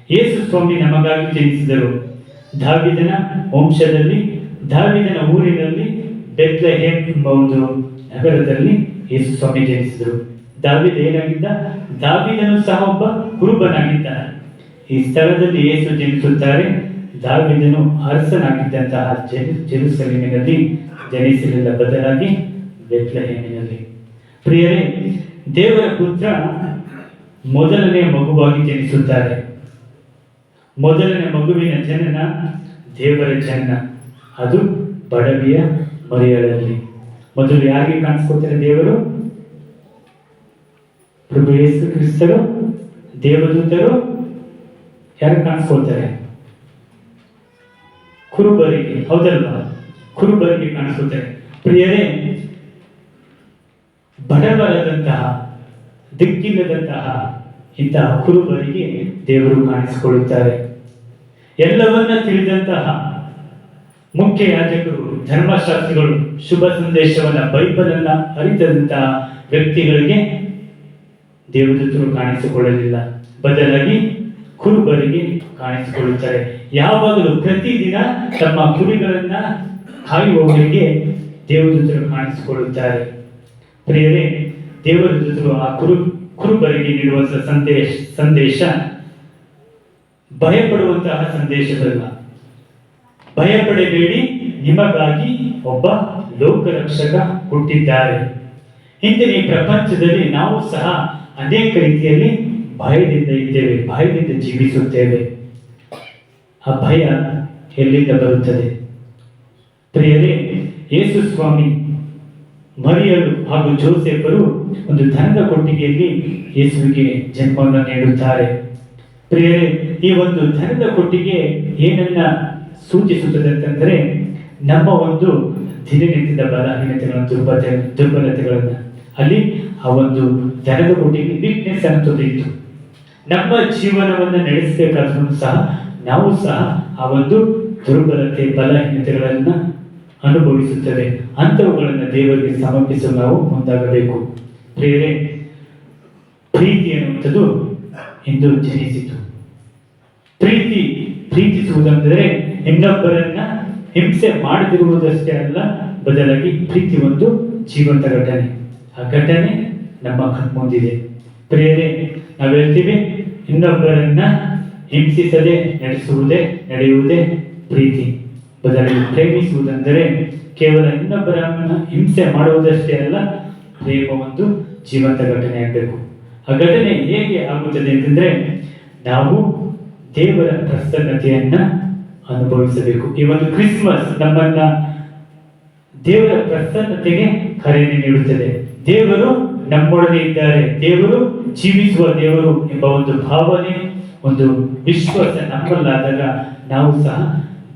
ಯೇಸು ಸ್ವಾಮಿ ನಮಗಾಗಿ ಜನಿಸಿದರು. ದಾವೀದನ ವಂಶದಲ್ಲಿ, ದಾವೀದನ ಊರಿನಲ್ಲಿ, ಬೆತ್ಲೆಹೇಮ್ ಎಂಬ ಒಂದು ನಗರದಲ್ಲಿ ಯೇಸು ಸ್ವಾಮಿ ಜನಿಸಿದರು. ದಾವೀದ ಏನಾಗಿದ್ದ? ದಾವೀದನು ಸಹ ಒಬ್ಬ ಕುರುಬನಾಗಿದ್ದಾನೆ. ಈ ಸ್ಥಳದಲ್ಲಿ ಯೇಸು ಜನಿಸುತ್ತಾರೆ. ದಾವೀದನು ಅರಸನಾಗಿದ್ದಂತಹ ಜೆರುಸಲೇಮಿನಲ್ಲಿ ಜನಿಸಲಿಲ್ಲ, ಬದಲಾಗಿ ಬೆತ್ಲೆಹೇಮಿನಲ್ಲಿ. ಪ್ರಿಯರೇ, ದೇವರ ಪುತ್ರ ಮೊದಲನೇ ಮಗುವಾಗಿ ಜನಿಸುತ್ತಾರೆ. ಮೊದಲನೇ ಮಗುವಿನ ಜನನ ದೇವರ ಜನನ, ಅದು ಬಡವಿಯ ಮರಿಯಳಲ್ಲಿ. ಮೊದಲು ಯಾರಿಗೆ ಕಾಣಿಸ್ಕೊಳ್ತಾರೆ ದೇವರು? ಪ್ರಭು ಯೇಸು ಕ್ರಿಸ್ತರು, ದೇವದೂತರು ಯಾರು ಕಾಣಿಸ್ಕೊಳ್ತಾರೆ? ಕುರುಬರಿಗೆ, ಹೌದಲ್ವಾ? ಕುರುಬರಿಗೆ ಕಾಣಿಸುತ್ತಾರೆ. ಪ್ರಿಯರೇ, ಬಡವರಾದಂತಹ, ದಿಕ್ಕಿಲ್ಲದಂತಹ ಇಂತಹ ಕುರುಬರಿಗೆ ದೇವರು ಕಾಣಿಸಿಕೊಳ್ಳುತ್ತಾರೆ. ಎಲ್ಲವನ್ನ ತಿಳಿದಂತಹ ಮುಖ್ಯ ಯಾಜಕರು, ಧರ್ಮಶಾಸ್ತ್ರಿಗಳು, ಶುಭ ಸಂದೇಶವನ್ನ, ಬೈಬಲ್ ಅನ್ನ ಅರಿತಂತಹ ವ್ಯಕ್ತಿಗಳಿಗೆ ದೇವದೂತರು ಕಾಣಿಸಿಕೊಳ್ಳಲಿಲ್ಲ, ಬದಲಾಗಿ ಕುರುಬರಿಗೆ ಕಾಣಿಸಿಕೊಳ್ಳುತ್ತಾರೆ. ಯಾವಾಗಲೂ ಪ್ರತಿದಿನ ತಮ್ಮ ಕುರಿಗಳನ್ನ ಕಾಯುವವರಿಗೆ ದೇವದೂತರು ಕಾಣಿಸಿಕೊಳ್ಳುತ್ತಾರೆ. ಪ್ರಿಯರೇ, ದೇವದೂತರು ಆ ಕುರುಬರಿಗೆ ನೀಡುವಂತಹ ಸಂದೇಶ ಭಯಪಡುವಂತಹ ಸಂದೇಶವಲ್ಲ. ಭಯಪಡಬೇಡಿ, ನಿಮಗಾಗಿ ಒಬ್ಬ ಲೋಕರಕ್ಷಕ ಹುಟ್ಟಿದ್ದಾರೆ. ಇಂದಿನ ಈ ಪ್ರಪಂಚದಲ್ಲಿ ನಾವು ಸಹ ಅನೇಕ ರೀತಿಯಲ್ಲಿ ಭಯದಿಂದ ಇದ್ದೇವೆ, ಭಯದಿಂದ ಜೀವಿಸುತ್ತೇವೆ. ಆ ಭಯ ಎಲ್ಲಿಂದ ಬರುತ್ತದೆ? ಪ್ರಿಯರೇ, ಯೇಸು ಸ್ವಾಮಿ, ಮರಿಯಳು ಹಾಗೂ ಜೋಸೆಫರು ಒಂದು ಧನದ ಕೊಟ್ಟಿಗೆಯಲ್ಲಿ ಯೇಸುವಿಗೆ ಜನ್ಮವನ್ನು ನೀಡುತ್ತಾರೆ. ಪ್ರಿಯರೇ, ಈ ಒಂದು ಧನದ ಕೊಟ್ಟಿಗೆ ಏನನ್ನ ಸೂಚಿಸುತ್ತದೆ ಅಂತಂದ್ರೆ, ನಮ್ಮ ಒಂದು ದಿನನಿತ್ಯದ ಬಲಹೀನತೆಗಳನ್ನು, ದುರ್ಬಲತೆಗಳನ್ನ ಅಲ್ಲಿ ಆ ಒಂದು ಧನದ ಕೊಟ್ಟಿಗೆ ವೀಕ್ನೆಸ್ ಅನ್ನುತ್ತದೆ ಇತ್ತು. ನಮ್ಮ ಜೀವನವನ್ನು ನಡೆಸಬೇಕಾದ್ರೂ ಸಹ ನಾವು ಸಹ ಆ ಒಂದು ದುರ್ಬಲತೆ, ಬಲಹೀನತೆಗಳನ್ನ ಅನುಭವಿಸುತ್ತದೆ. ಅಂಥವುಗಳನ್ನು ದೇವರಿಗೆ ಸಮರ್ಪಿಸಲು ನಾವು ಮುಂದಾಗಬೇಕು. ಪ್ರಿಯರೇ, ಪ್ರೀತಿ ಎನ್ನುವಂಥದ್ದು ಇಂದು ಜನಿಸಿತು. ಪ್ರೀತಿಸುವುದಂದರೆ ಇನ್ನೊಬ್ಬರನ್ನ ಹಿಂಸೆ ಮಾಡದಿರುವುದಷ್ಟೇ ಅಲ್ಲ, ಬದಲಾಗಿ ಪ್ರೀತಿ ಒಂದು ಜೀವಂತ ಘಟನೆ. ಆ ಘಟನೆ ನಮ್ಮ ಕಣ್ಮುಂದಿದೆ. ಪ್ರಿಯರೇ, ನಾವು ಹೇಳ್ತೀವಿ, ಇನ್ನೊಬ್ಬರನ್ನ ಹಿಂಸಿಸದೆ ನಡೆಯುವುದೇ ಪ್ರೀತಿ. ಬದಲಾಗಿ ಪ್ರೇಮಿಸುವುದೆಂದರೆ ಕೇವಲ ಇನ್ನೊಬ್ಬರನ್ನ ಹಿಂಸೆ ಮಾಡುವುದಷ್ಟೇ ಅಲ್ಲ, ಪ್ರೇಮ ಒಂದು ಜೀವಂತ ಘಟನೆ ಆಗಬೇಕು. ಆ ಘಟನೆ ಹೇಗೆ ಆಗುತ್ತದೆ ಅಂತಂದ್ರೆ, ನಾವು ದೇವರ ಪ್ರಸನ್ನತೆಯನ್ನ ಅನುಭವಿಸಬೇಕು. ಈ ಒಂದು ಕ್ರಿಸ್ಮಸ್ ನಮ್ಮನ್ನ ದೇವರ ಪ್ರಸನ್ನತೆಗೆ ಕರೆಯನ್ನು ನೀಡುತ್ತದೆ. ದೇವರು ನಮ್ಮೊಡನೆ ಇದ್ದಾರೆ, ದೇವರು ಜೀವಿಸುವ ದೇವರು ಎಂಬ ಒಂದು ಭಾವನೆ, ಒಂದು ವಿಶ್ವಾಸ ನಮ್ಮಲ್ಲಾದಾಗ ನಾವು ಸಹ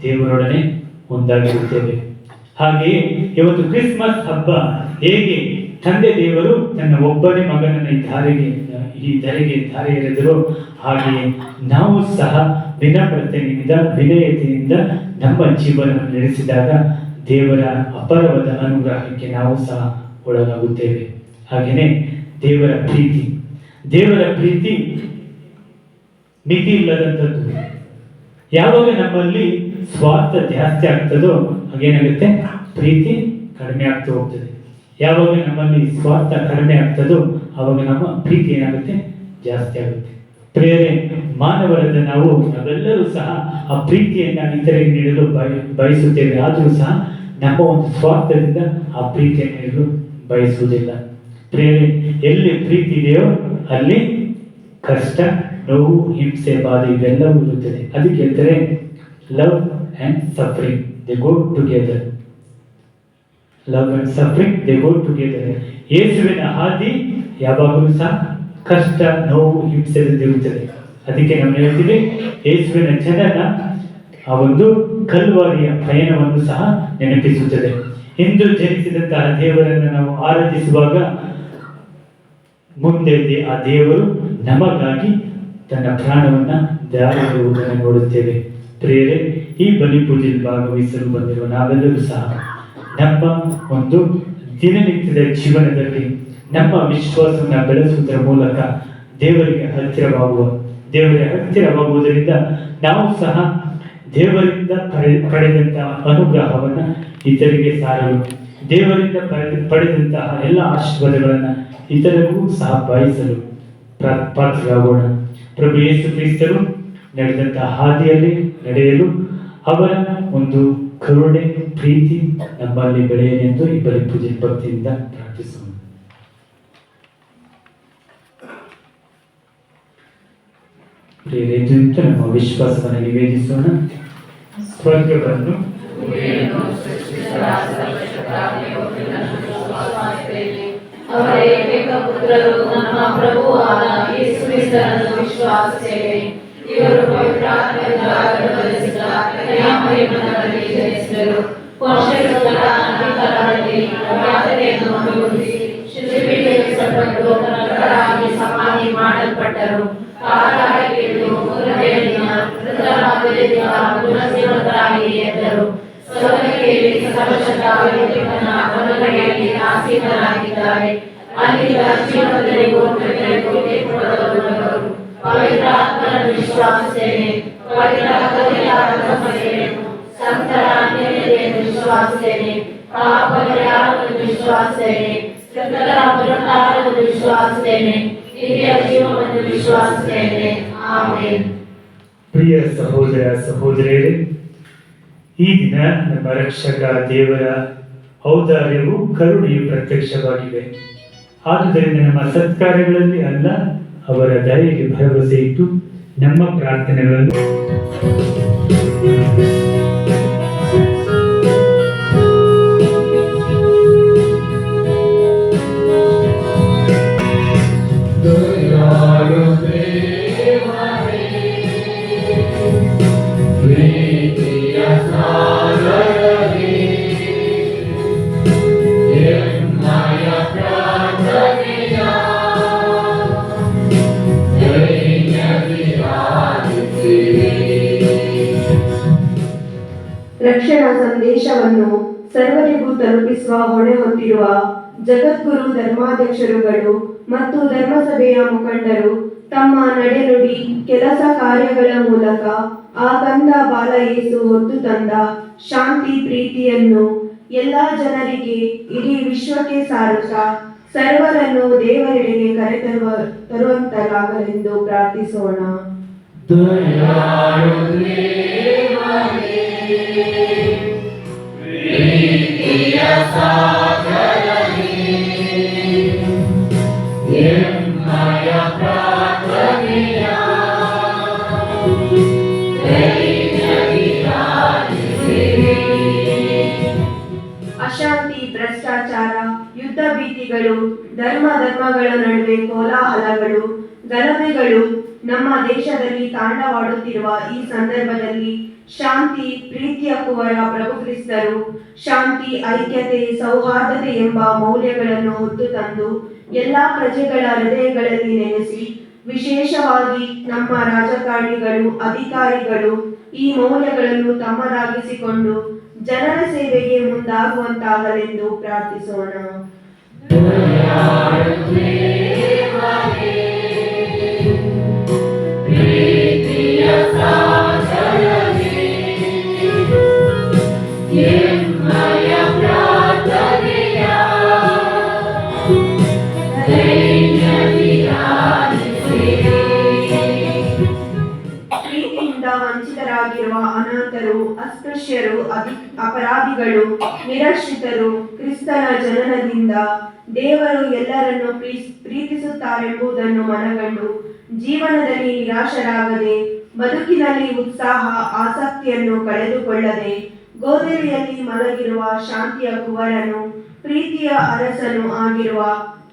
ದೇವರೊಡನೆ ಒಂದಾಗಿರುತ್ತೇವೆ. ಹಾಗೆಯೇ ಈ ಒಂದು ಕ್ರಿಸ್ಮಸ್ ಹಬ್ಬ ಹೇಗೆ ತಂದೆ ದೇವರು ತನ್ನ ಒಬ್ಬನೇ ಮಗನನ್ನು ಈ ಧರೆಗೆ ಧಾರೆ ಎರೆದರು. ಹಾಗೆಯೇ ನಾವು ಸಹ ವಿನಮ್ರತೆಯಿಂದ ವಿನಯತೆಯಿಂದ ನಮ್ಮ ಜೀವನವನ್ನು ನಡೆಸಿದಾಗ ದೇವರ ಅಪರವಾದ ಅನುಗ್ರಹಕ್ಕೆ ನಾವು ಸಹ ಒಳಗಾಗುತ್ತೇವೆ. ಹಾಗೆಯೇ ದೇವರ ಪ್ರೀತಿ ಮಿತಿ ಇಲ್ಲದಂಥದ್ದು. ಯಾವಾಗ ನಮ್ಮಲ್ಲಿ ಸ್ವಾರ್ಥ ಜಾಸ್ತಿ ಆಗ್ತದೋ ಹಾಗೇನಾಗುತ್ತೆ, ಪ್ರೀತಿ ಕಡಿಮೆ ಆಗ್ತಾ ಹೋಗ್ತದೆ. ಯಾವಾಗ ನಮ್ಮಲ್ಲಿ ಸ್ವಾರ್ಥ ಕಡಿಮೆ ಆಗ್ತದೋ ಆವಾಗ ನಮ್ಮ ಪ್ರೀತಿ ಏನಾಗುತ್ತೆ, ಜಾಸ್ತಿ ಆಗುತ್ತೆ. ಪ್ರೇರೆ ಮಾನವರಾದ ನಾವೆಲ್ಲರೂ ಸಹ ಆ ಪ್ರೀತಿಯನ್ನು ಇತರರಿಗೆ ನೀಡಲು ಬಯಸುತ್ತೇವೆ. ಆದರೂ ಸಹ ನಮ್ಮ ಒಂದು ಸ್ವಾರ್ಥದಿಂದ ಆ ಪ್ರೀತಿಯನ್ನು ನೀಡಲು ಬಯಸುವುದಿಲ್ಲ. ಪ್ರೇರೆ ಎಲ್ಲಿ ಪ್ರೀತಿ ಇದೆಯೋ ಅಲ್ಲಿ ಕಷ್ಟ, ನೋವು, ಹಿಂಸೆ, ಬಾಧೆ ಇವೆಲ್ಲವೂ ಇರುತ್ತದೆ. ಅದಕ್ಕೆ ಹೇಳ್ತಾರೆ love and suffering they go together. Love and suffering they go together. ಯೇಸುವಿನ ಹಾದಿ ಯಾವಾಗಲೂ ಸಹ ಕಷ್ಟ, ನೋವು, ಹಿಂಸೆಯಿಂದ ಇರುತ್ತದೆ. ಅದಕ್ಕೆ ನಾವು ಹೇಳ್ತೀವಿ, ಯೇಸುವಿನ ಜನನ ಆ ಒಂದು ಕಲ್ವಾರಿಯ ಪ್ರಯಾಣವನ್ನು ಸಹ ನೆನಪಿಸುತ್ತದೆ. ಇಂದು ಜನಿಸಿದಂತಹ ದೇವರನ್ನು ನಾವು ಆರಾಧಿಸುವಾಗ ಮುಂದೆ ಆ ದೇವರು ನಮಗಾಗಿ ತನ್ನ ಪ್ರಾಣವನ್ನ ದಾರಿರುವುದನ್ನು ನೋಡುತ್ತೇವೆ. ಪ್ರಿಯರೇ, ಈ ಬಲಿ ಪೂಜೆಯಲ್ಲಿ ಭಾಗವಹಿಸಲು ಬಂದಿರುವ ನಾವೆಲ್ಲರೂ ಸಹ ನಮ್ಮ ಒಂದು ದಿನನಿತ್ಯದ ಜೀವನದಲ್ಲಿ ನಮ್ಮ ವಿಶ್ವಾಸವನ್ನು ಬೆಳೆಸುವುದರ ಮೂಲಕ ದೇವರಿಗೆ ಹತ್ತಿರವಾಗುವುದರಿಂದ ನಾವು ಸಹ ದೇವರಿಂದ ಪಡೆದಂತಹ ಅನುಗ್ರಹವನ್ನು ಇತರಿಗೆ ಸಾರಲು, ದೇವರಿಂದ ಪಡೆದಂತಹ ಎಲ್ಲ ಆಶೀರ್ವಾದಗಳನ್ನು ಇತರರಿಗೂ ಸಹ ಬಯಸಲು ಪಾತ್ರರಾಗೋಣ. ಪ್ರಭು ಯೇಸು ಕ್ರಿಸ್ತರು ನಡೆದಂತಹ ಹಾದಿಯಲ್ಲಿ ನಡೆಯಲು ಅವರ ಒಂದು ಕರುಣೆ, ಪ್ರೀತಿ ನಮ್ಮಲ್ಲಿ ಬೆಳೆಯಲೆಂದು ಈ ಬಲಿ ಪೂಜೆ ಭಕ್ತಿಯಿಂದ ಪ್ರಾರ್ಥಿಸೋಣ. ಪ್ರಿಯರೇ, ನಮ್ಮ ವಿಶ್ವಾಸವನ್ನು ನಿವೇದಿಸೋಣ. ಸ್ವರ್ಗವನ್ನು ಅವರ ಏಕೈಕ ಪುತ್ರರು ನಮ್ಮ ಪ್ರಭುವಾದ ಯೇಸು ಕ್ರಿಸ್ತನನ್ನು ವಿಶ್ವಾಸಿಸುತ್ತೇವೆ. ಇವರು ಪವಿತ್ರಾತ್ಮದಿಂದ ಗರ್ಭಧರಿಸಿದ ಕನ್ಯಾಮರಿಯಮ್ಮನಲ್ಲಿ ಜನಿಸಿದರು. ಪೋಷಕರ ಅಂತ್ಯಕಾಲದಲ್ಲಿ ಯಾತನೆಯನ್ನು ಅನುಭವಿಸಿ ಶಿಲುಬೆಗೇರಿಸಲ್ಪಟ್ಟು ನರಕರಾಗಿ ಸಮಾಧಿ ಮಾಡಲ್ಪಟ್ಟರು. ಪಾತಾಳಕ್ಕಿಳಿದು ಮೂರನೆಯ ದಿನ ಮೃತರಾಗಿದ್ದ ಪುನರ್ಜೀವಿತರಾಗಿ ಎದ್ದರು. ಸ್ವರ್ಗಕ್ಕೇರಿ ಸರ್ವಶಕ್ತನ ಬಲಗಡೆಯಲ್ಲಿ ಆಸೀನರಾಗಿದ್ದಾರೆ. ಅಲ್ಲಿಂದ ಜೀವನದಲ್ಲಿ ಪವಿತ್ರಾತ್ಮನನ್ನು ವಿಶ್ವಾಸಿಸುತ್ತೇನೆ. ಪವಿತ್ರ ಸಂತರ ಅನ್ಯತೆಯನ್ನು ವಿಶ್ವಾಸಿಸುತ್ತೇನೆ. ಪಾಪಪರಿಹಾರವನ್ನು ವಿಶ್ವಾಸಿಸುತ್ತೇನೆ. ಸೃಷ್ಟರ ಪುನರುತ್ಥಾನವನ್ನು ವಿಶ್ವಾಸಿಸುತ್ತೇನೆ. ನಿತ್ಯ ಜೀವವನ್ನು ವಿಶ್ವಾಸಿಸುತ್ತೇನೆ. ಆಮೆನ್. ಪ್ರಿಯ ಸಹೋದರ ಸಹೋದರಿಯರೇ, ಈ ದಿನ ನಮ್ಮ ರಕ್ಷಕ ದೇವರ ಔದಾರ್ಯವು ಕರುಣೆಯು ಪ್ರತ್ಯಕ್ಷವಾಗಿವೆ. ಆದುದರಿಂದ ನಮ್ಮ ಸತ್ಕಾರ್ಯಗಳಲ್ಲಿ ಅಲ್ಲ, ಅವರ ದಯೆಗೆ ಭರವಸೆ ಇಟ್ಟು ನಮ್ಮ ಪ್ರಾರ್ಥನೆಗಳನ್ನು ರಕ್ಷಣಾ ಸಂದೇಶವನ್ನು ಸರ್ವರಿಗೂ ತಲುಪಿಸುವ ಹೊಣೆ ಹೊತ್ತಿರುವ ಜಗದ್ಗುರು ಧರ್ಮಾಧ್ಯಕ್ಷರುಗಳು ಮತ್ತು ಧರ್ಮಸಭೆಯ ಮುಖಂಡರು ತಮ್ಮ ನಡೆನುಡಿ ಕೆಲಸ ಕಾರ್ಯಗಳ ಮೂಲಕ ಆ ಕಂದ ಬಾಲ ಯೇಸು ಹೊತ್ತು ತಂದ ಶಾಂತಿ ಪ್ರೀತಿಯನ್ನು ಎಲ್ಲಾ ಜನರಿಗೆ ಇಡೀ ವಿಶ್ವಕ್ಕೆ ಸಾರುತ್ತಾ ಸರ್ವರನ್ನು ದೇವರೆಡೆಗೆ ತರುವಂತರಾಗಲೆಂದು ಪ್ರಾರ್ಥಿಸೋಣ. ಅಶಾಂತಿ, ಭ್ರಷ್ಟಾಚಾರ, ಯುದ್ಧ ಭೀತಿಗಳು, ಧರ್ಮಗಳ ನಡುವೆ ಕೋಲಾಹಲಗಳು, ಗಲಭೆಗಳು ನಮ್ಮ ದೇಶದಲ್ಲಿ ತಾಂಡವಾಡುತ್ತಿರುವ ಈ ಸಂದರ್ಭದಲ್ಲಿ ಶಾಂತಿ ಪ್ರೀತಿಯ ಕುವರ ಪ್ರಭು ಕ್ರಿಸ್ತರು ಶಾಂತಿ, ಐಕ್ಯತೆ, ಸೌಹಾರ್ದತೆ ಎಂಬ ಮೌಲ್ಯಗಳನ್ನು ಹೊತ್ತು ತಂದು ಎಲ್ಲಾ ಪ್ರಜೆಗಳ ಹೃದಯಗಳಲ್ಲಿ ನೆಲೆಸಿ, ವಿಶೇಷವಾಗಿ ನಮ್ಮ ರಾಜಕಾರಣಿಗಳು, ಅಧಿಕಾರಿಗಳು ಈ ಮೌಲ್ಯಗಳನ್ನು ತಮ್ಮದಾಗಿಸಿಕೊಂಡು ಜನರ ಸೇವೆಗೆ ಮುಂದಾಗುವಂತಾಗಲೆಂದು ಪ್ರಾರ್ಥಿಸೋಣ. ಪ್ರೀತಿಯಿಂದ ವಂಚಿತರಾಗಿರುವ ಅನಾಥರು, ಅಸ್ಪೃಶ್ಯರು, ಅಪರಾಧಿಗಳು, ನಿರಾಶ್ರಿತರು ಕ್ರಿಸ್ತನ ಜನನದಿಂದ ದೇವರು ಎಲ್ಲರನ್ನು ಪ್ರೀತಿಸುತ್ತಾರೆಂಬುದನ್ನು ಮನಗಂಡು ಜೀವನದಲ್ಲಿ ನಿರಾಶರಾಗದೆ, ಬದುಕಿನಲ್ಲಿ ಉತ್ಸಾಹ, ಆಸಕ್ತಿಯನ್ನು ಕಳೆದುಕೊಳ್ಳದೆ, ಗೋದಲಿಯಲ್ಲಿ ಮಲಗಿರುವ ಶಾಂತಿಯ ಕುವರನು, ಪ್ರೀತಿಯ ಅರಸನು ಆಗಿರುವ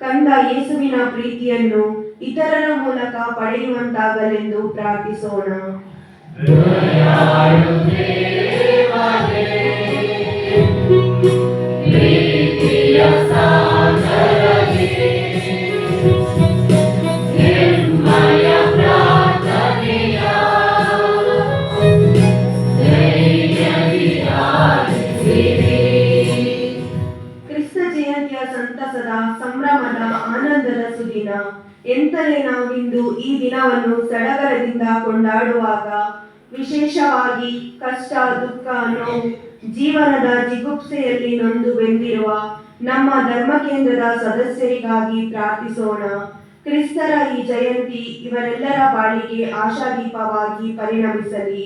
ಕಂದ ಯೇಸುವಿನ ಪ್ರೀತಿಯನ್ನು ಇತರರ ಮೂಲಕ ಪಡೆಯುವಂತಾಗಲೆಂದು ಪ್ರಾರ್ಥಿಸೋಣ. ಕ್ರಿಸ್ತ ಜಯಂತಿಯ ಸಂತಸದ, ಸಂಭ್ರಮದ, ಆನಂದದ ಸುದಿನ. ಎಂತಲೇ ನಾವಿಂದು ಈ ದಿನವನ್ನು ಸಡಗರದಿಂದ ಕೊಂಡಾಡುವಾಗ, ವಿಶೇಷವಾಗಿ ಕಷ್ಟ, ದುಃಖ, ನೋವು, ಜೀವನದ ಜಿಗುಪ್ಸೆಯಲ್ಲಿ ನೊಂದು ಬೆಂದಿರುವ ನಮ್ಮ ಧರ್ಮಕೇಂದ್ರದ ಸದಸ್ಯರಿಗಾಗಿ ಪ್ರಾರ್ಥಿಸೋಣ. ಕ್ರಿಸ್ತರ ಈ ಜಯಂತಿ ಇವರೆಲ್ಲರ ಬಾಳಿಗೆ ಆಶಾದೀಪವಾಗಿ ಪರಿಣಮಿಸಲಿ.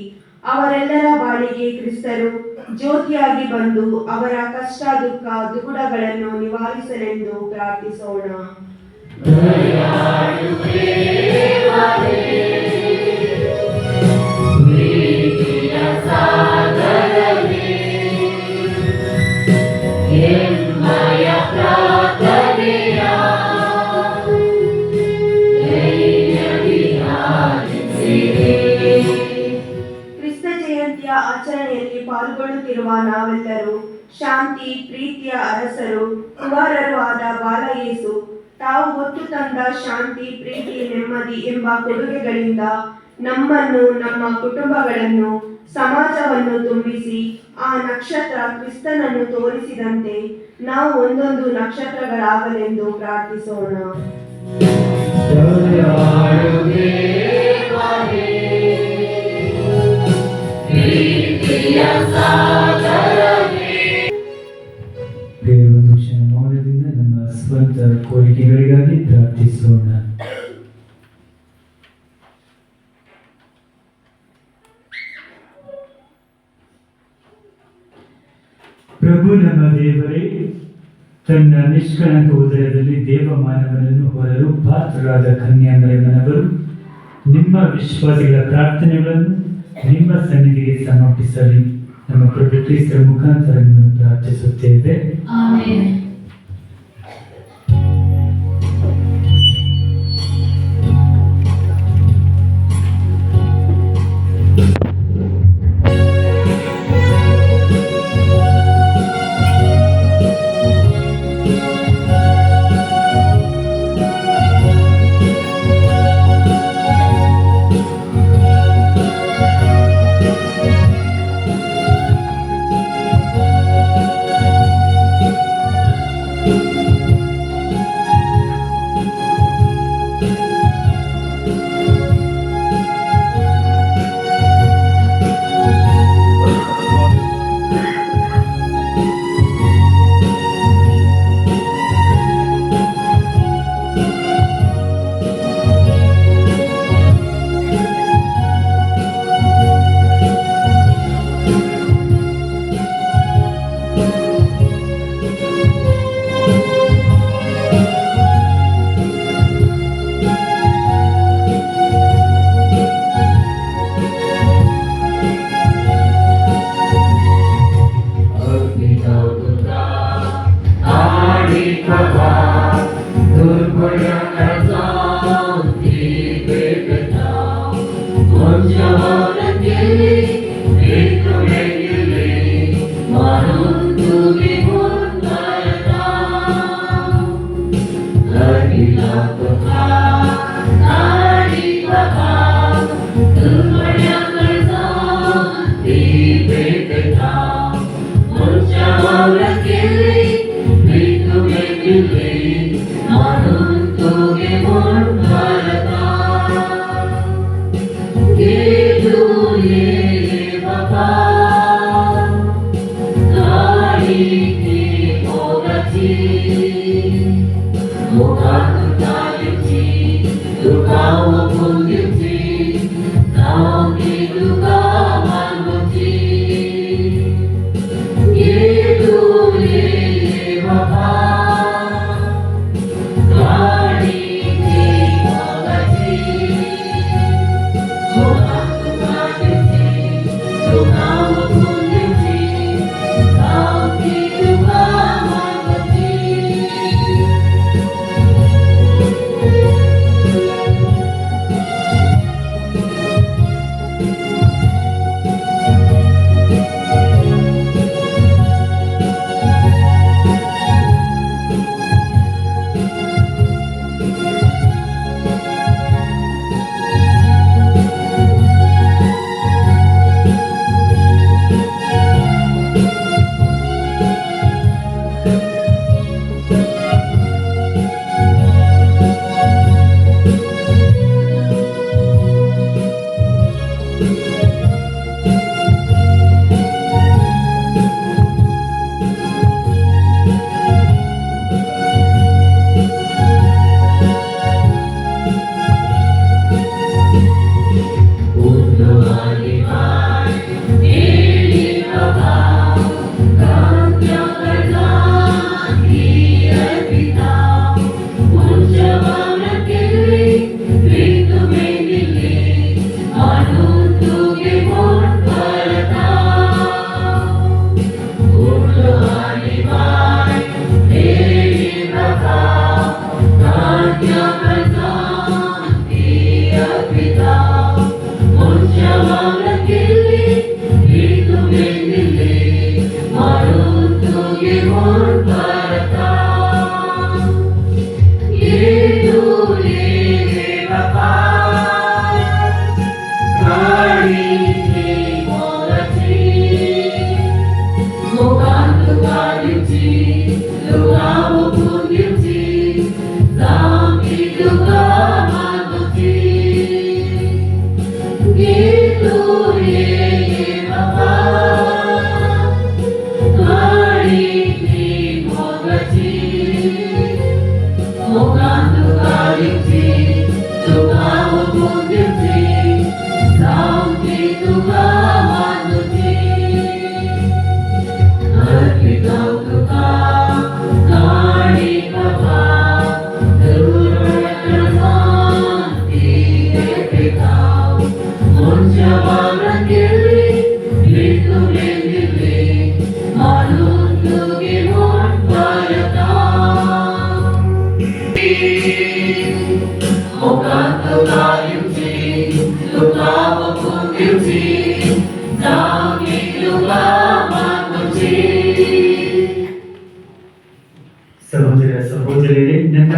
ಅವರೆಲ್ಲರ ಬಾಳಿಗೆ ಕ್ರಿಸ್ತರು ಜ್ಯೋತಿಯಾಗಿ ಬಂದು ಅವರ ಕಷ್ಟ, ದುಃಖ, ದುಗುಡಗಳನ್ನು ನಿವಾರಿಸಲೆಂದು ಪ್ರಾರ್ಥಿಸೋಣ. ಕ್ರಿಸ್ತ ಜಯಂತಿಯ ಆಚರಣೆಯಲ್ಲಿ ಪಾಲ್ಗೊಳ್ಳುತ್ತಿರುವ ನಾವೆಲ್ಲರೂ ಶಾಂತಿ, ಪ್ರೀತಿಯ ಅರಸರು, ಕುಮಾರರು ಆದ ಬಾಲಯೇಸು ತಾವು ಹೊತ್ತು ತಂದ ಶಾಂತಿ, ಪ್ರೀತಿ, ನೆಮ್ಮದಿ ಎಂಬ ಕೊಡುಗೆಗಳಿಂದ ನಮ್ಮನ್ನು, ನಮ್ಮ ಕುಟುಂಬಗಳನ್ನು, ಸಮಾಜವನ್ನು ತುಂಬಿಸಿ ಆ ನಕ್ಷತ್ರ ಕ್ರಿಸ್ತನನ್ನು ತೋರಿಸಿದಂತೆ ನಾವು ಒಂದೊಂದು ನಕ್ಷತ್ರಗಳಾಗಲೆಂದು ಪ್ರಾರ್ಥಿಸೋಣ. ಒಂದು ಕ್ಷಣ ಮೌನದಿಂದ ನಮ್ಮ ಸ್ವಂತ ಕೋರಿಕೆಗಳಿಗಾಗಿ ಪ್ರಾರ್ಥಿಸೋಣ. ಪ್ರಭು ನಮ್ಮ ದೇವರೇ, ತನ್ನ ನಿಷ್ಕಳಂಕ ಉದಯದಲ್ಲಿ ದೇವಮಾನವನನ್ನು ಹೊರಲು ಪಾತ್ರರಾದ ಕನ್ಯಾಮರಿಯಮ್ಮನವರು ನಿಮ್ಮ ವಿಶ್ವಾಸಿಗಳ ಪ್ರಾರ್ಥನೆಗಳನ್ನು ನಿಮ್ಮ ಸನ್ನಿಧಿಗೆ ಸಮರ್ಪಿಸಲಿ. ನಮ್ಮ ಪ್ರಭು ಕ್ರಿಸ್ತರ ಮುಖಾಂತರ ನಿಮ್ಮನ್ನು ಪ್ರಾರ್ಥಿಸುತ್ತೇವೆ. ಆಮೆನ್.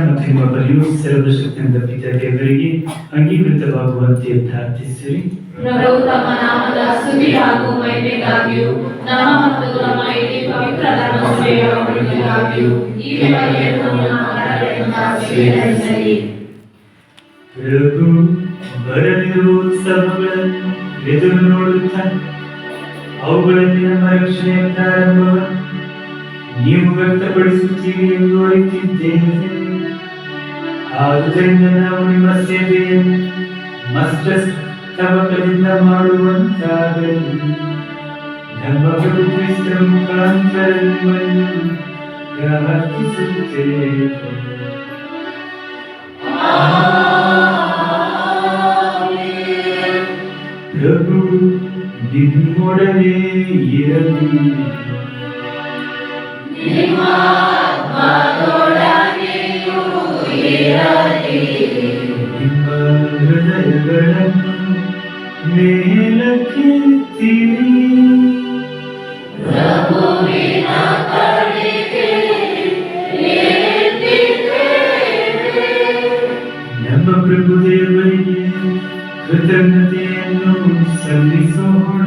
ಮತ್ತು ನಿಮ್ಮ ಬಲಿಯು ಸರ್ವಶಕ್ತಿಯಿಂದ ಪಿತ ದೇವರಿಗೆ ಅಂಗೀಕೃತವಾಗುವಂತೆ ಪ್ರಾರ್ಥಿಸಿರಿ. ಪ್ರಭು ತಮ್ಮ ನಾಮದ ಸ್ತುತಿ ಹಾಗೂ ಮಹಿಮೆಗಾಗಿಯೂ ನಮ್ಮ ಮತ್ತು ನಮ್ಮ ಇಡೀ ಪವಿತ್ರ ಧರ್ಮಸಭೆಯ ಒಳಿತಿಗಾಗಿಯೂ ಈ ಬಲಿಯನ್ನು ನಮ್ಮ ಕಡೆಯಿಂದ ಸ್ವೀಕರಿಸಲಿ. ಪ್ರಭು ಬರಲಿರುವ ಉತ್ಸವಗಳನ್ನು ಎದುರು ನೋಡುತ್ತಾ ಅವುಗಳಲ್ಲಿ ನಮ್ಮ ರಕ್ಷಣೆಯ ಪ್ರಾರಂಭವನ್ನು ನೀವು ವ್ಯಕ್ತಪಡಿಸುತ್ತೀರಿ ಎಂದು ಅರಿತಿದ್ದೇವೆ. ಆದುದರಿಂದ ನಾವು ನಿಮ್ಮ ಸೇವೆಯನ್ನು ಮಸ್ತಕದಿಂದ ಮಾಡುವಂತಾಗಲಿ ನಮ್ಮ ಪ್ರಭು ಕ್ರಿಸ್ತರ ಮುಖಾಂತರ ನಿಮ್ಮನ್ನು ಪ್ರಾರ್ಥಿಸುತ್ತೇವೆ. ಪ್ರಭು ನಿಮ್ಮೊಡನೆ ಇರಲಿ. ನಿಮ್ಮ ಹೃದಯಗಳನ್ನು ಮೇಲಕ್ಕೆತ್ತಿರಿ. ನಮ್ಮ ಪ್ರಭು ದೇವರಿಗೆ ಕೃತಜ್ಞತೆಯನ್ನು ಸಲ್ಲಿಸೋಣ.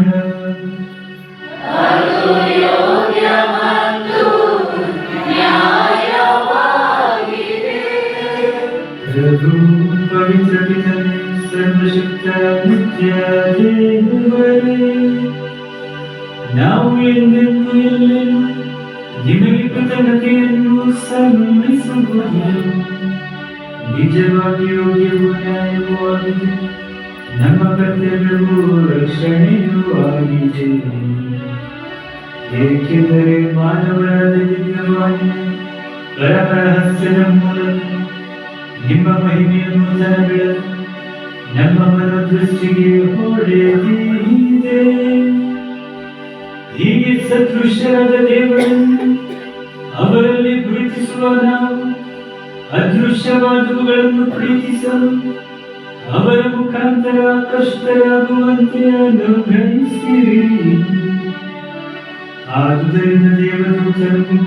ಪ್ರಭು ಪವಿತ್ರ ಪಿತನೇ, ಸರ್ವಶಕ್ತ ನಿತ್ಯ ದೇವರೇ, ನಾವು ಎಂದೆಂದೂ ಎಲ್ಲೆಲ್ಲೂ ನಿಮಗೆ ಕೃತಜ್ಞತೆಯನ್ನು ಸಲ್ಲಿಸುವುದು ನಿಜವಾಗಿ ಯೋಗ್ಯವೂ ನ್ಯಾಯವೂ ಆಗಿದೆ. ನಮ್ಮ ಕರ್ತವ್ಯವೂ ರಕ್ಷಣೆಯೂ ಆಗಿದೆ. ಏಕೆಂದರೆ ಮಾನವರಾದ ದಿವ್ಯವಾಣಿ ಪರಮರಹಸ್ಯದ ಮೂಲಕ ನಿಮ್ಮ ಮಹಿಮೆಯ ನೂತನ ಬೆಳಕು ನಮ್ಮ ಮನೋದೃಷ್ಟಿಗೆ ಹೊಳೆದಿದೆ. ಹೀಗೆ ಸದೃಶ್ಯರಾದ ದೇವರನ್ನು ಅವರಲ್ಲಿ ಗುರುತಿಸುವ ನಾವು ಅದೃಶ್ಯವಾದವುಗಳನ್ನು ಪ್ರೀತಿಸಲು ಅವರ ಮುಖಾಂತರ ಕಷ್ಟರಾಗುವಂತೆ ಅನುಗ್ರಹಿಸಿರಿ. ಆದುದರಿಂದ ದೇವದೂತರು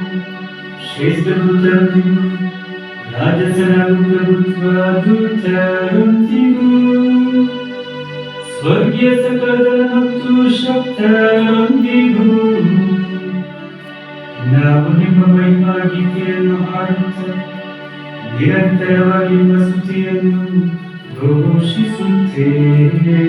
ಶ್ರೇಷ್ಠ ದೂತರೊಂದಿಗೂ ರಾಜಸರಾಗೂ ಪ್ರಭುತ್ವ ದೂತರೊಂದಿಗೂ ಸ್ವರ್ಗೀಯ ಸಕಲದಳ ಮತ್ತು ಶಕ್ತರೊಂದಿಗೂ ನಾವು ನಿಮ್ಮ ಮಹಿಮಾ ಗೀತೆಯನ್ನು ಹಾಡುತ್ತಾ ನಿರಂತರವಾಗಿ ನಿಮ್ಮ ಸ್ತುತಿಯನ್ನು ಘೋಷಿಸುತ್ತೇವೆ.